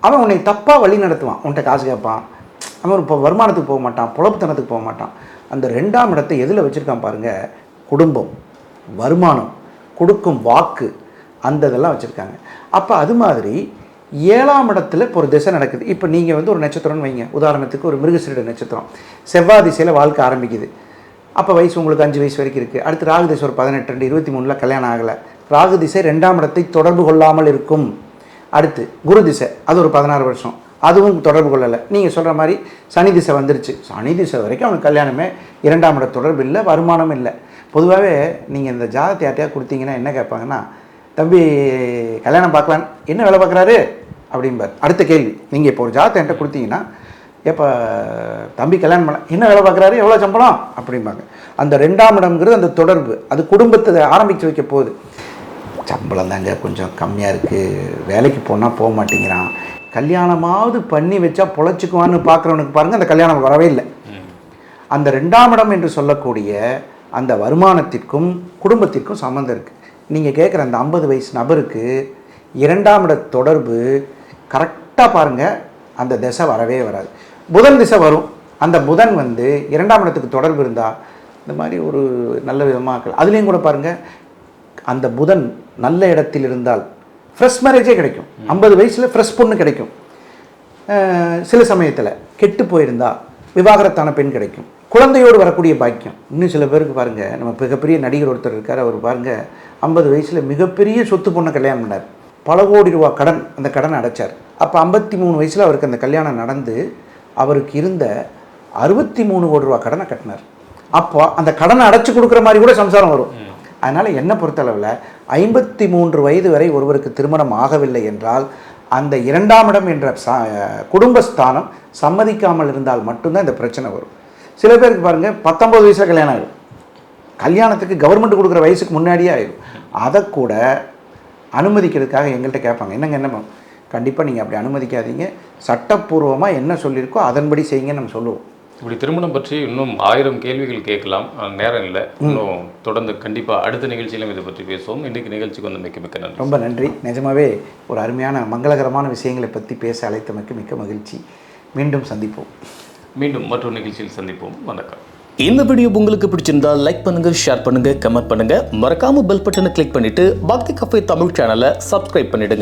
அவன் உன்னை தப்பாக வழி நடத்துவான், உன்கிட்ட காசு கேட்பான், அவன் இப்போ வருமானத்துக்கு போக மாட்டான், புலப்புத்தனத்துக்கு போக மாட்டான். அந்த 2ஆம் இடத்தை எதில் வச்சுருக்கான் பாருங்கள், குடும்பம், வருமானம், கொடுக்கும் வாக்கு, அந்த இதெல்லாம் வச்சுருக்காங்க. அப்போ அது மாதிரி 7ஆம் இடத்துல இப்போ ஒரு திசை நடக்குது. இப்போ நீங்கள் வந்து ஒரு நட்சத்திரம்னு வைங்க, உதாரணத்துக்கு ஒரு மிருகசீரிட நட்சத்திரம், செவ்வாய் திசையில் வாழ்க்கை ஆரம்பிக்குது. அப்போ வயசு உங்களுக்கு 5 வயசு வரைக்கும் இருக்குது. அடுத்து ராகு திசை ஒரு 18, 23 கல்யாணம் ஆகலை. ராகு திசை 2ஆம் இடத்தை தொடர்பு கொள்ளாமல் இருக்கும். அடுத்து குரு திசை, அது ஒரு 16 வருஷம், அதுவும் தொடர்பு கொள்ளலை. நீங்கள் சொல்கிற மாதிரி சனி திசை வந்துருச்சு, சனி திசை வரைக்கும் அவனுக்கு கல்யாணமே, 2ஆம் இட தொடர்பு இல்லை, வருமானம் இல்லை. பொதுவாகவே நீங்கள் இந்த ஜாதகத்தை யார்ட்டையா கொடுத்தீங்கன்னா என்ன கேட்பாங்கன்னா, தம்பி கல்யாணம் பார்க்கலான்னு, என்ன வேலை பார்க்குறாரு அப்படிம்பார். அடுத்த கேள்வி, நீங்கள் இப்போ ஒரு ஜாதகத்தை என்கிட்ட கொடுத்தீங்கன்னா, எப்போ தம்பி கல்யாணம் பண்ண, என்ன வேலை பார்க்குறாரு, எவ்வளோ சம்பளம் அப்படிம்பாங்க. அந்த 2ஆம் இடம்ங்கிறது அந்த தொடர்பு, அது குடும்பத்தை ஆரம்பித்து வைக்க போகுது. சம்பளம் தாங்க கொஞ்சம் கம்மியாக இருக்குது, வேலைக்கு போனால் போக மாட்டேங்கிறான், கல்யாணமாவது பண்ணி வச்சா பொழைச்சிக்குவான்னு பார்க்குறவனுக்கு பாருங்கள், அந்த கல்யாணம் வரவே இல்லை. அந்த 2ஆம் இடம் என்று சொல்லக்கூடிய அந்த வருமானத்திற்கும் குடும்பத்திற்கும் சம்மந்தம் இருக்குது. நீங்கள் கேட்குற அந்த 50 வயசு நபருக்கு 2ஆம் இட தொடர்பு கரெக்டாக பாருங்கள், அந்த திசை வரவே வராது. புதன் திசை வரும், அந்த புதன் வந்து 2ஆம் இடத்துக்கு தொடர்பு இருந்தால் இந்த மாதிரி ஒரு நல்ல விதமாக இருக்கலாம். அதுலேயும் கூட பாருங்கள், அந்த புதன் நல்ல இடத்தில் இருந்தால் ஃப்ரெஷ் மேரேஜே கிடைக்கும். 50 வயசில் ஃப்ரெஷ் பொண்ணு கிடைக்கும். சில சமயத்தில் கெட்டு போயிருந்தால் விவாகரத்தான பெண் கிடைக்கும். குழந்தையோடு வரக்கூடிய பாக்கியம். இன்னும் சில பேருக்கு பாருங்கள், நம்ம மிகப்பெரிய நடிகர் ஒருத்தர் இருக்கார், அவர் பாருங்கள் 50 வயசில் மிகப்பெரிய சொத்து பொண்ணை கல்யாணம் பண்ணார், பல கோடி ரூபா கடன், அந்த கடனை அடைச்சார். அப்போ 53 வயசில் அவருக்கு அந்த கல்யாணம் நடந்து அவருக்கு இருந்த 63 கோடி ரூபா கடனை கட்டினார். அப்போ அந்த கடனை அடைச்சி கொடுக்குற மாதிரி கூட சம்சாரம் வரும். அதனால் என்னை பொறுத்தளவில் 53 வயது வரை ஒருவருக்கு திருமணம் ஆகவில்லை என்றால் அந்த 2ஆம் இடம் என்ற குடும்பஸ்தானம் சம்மதிக்காமல் இருந்தால் மட்டும்தான் இந்த பிரச்சனை வரும். சில பேருக்கு பாருங்கள் 19 வயசில் கல்யாணம் ஆகிடும், கல்யாணத்துக்கு கவர்மெண்ட் கொடுக்குற வயசுக்கு முன்னாடியே ஆகிடும். அதை கூட அனுமதிக்கிறதுக்காக எங்கள்கிட்ட கேட்பாங்க, என்னங்க என்ன கண்டிப்பாக நீங்கள் அப்படி அனுமதிக்காதீங்க, சட்டப்பூர்வமாக என்ன சொல்லியிருக்கோ அதன்படி செய்யுங்கன்னு நம்ம சொல்லுவோம். இப்படி திருமணம் பற்றி இன்னும் 1000 கேள்விகள் கேட்கலாம், நேரம் இல்லை. இன்னும் தொடர்ந்து கண்டிப்பாக அடுத்த நிகழ்ச்சியிலும் இதை பற்றி பேசுவோம். இன்றைக்கு நிகழ்ச்சிக்கு வந்து மிக்க நன்றி. ரொம்ப நன்றி. நிஜமாவே ஒரு அருமையான மங்களகரமான விஷயங்களை பற்றி பேச அழைத்தமைக்கு மிக்க மகிழ்ச்சி. மீண்டும் சந்திப்போம். மீண்டும் மற்றொரு நிகழ்ச்சியில் சந்திப்போம். வணக்கம். இந்த வீடியோ உங்களுக்கு பிடிச்சிருந்தா லைக் பண்ணுங்க, ஷேர் பண்ணுங்க, கமெண்ட் பண்ணுங்க. மறக்காம பெல் பட்டனை கிளிக் பண்ணிட்டு பக்தி கஃபே தமிழ் சேனலை சப்ஸ்கிரைப் பண்ணிடுங்க.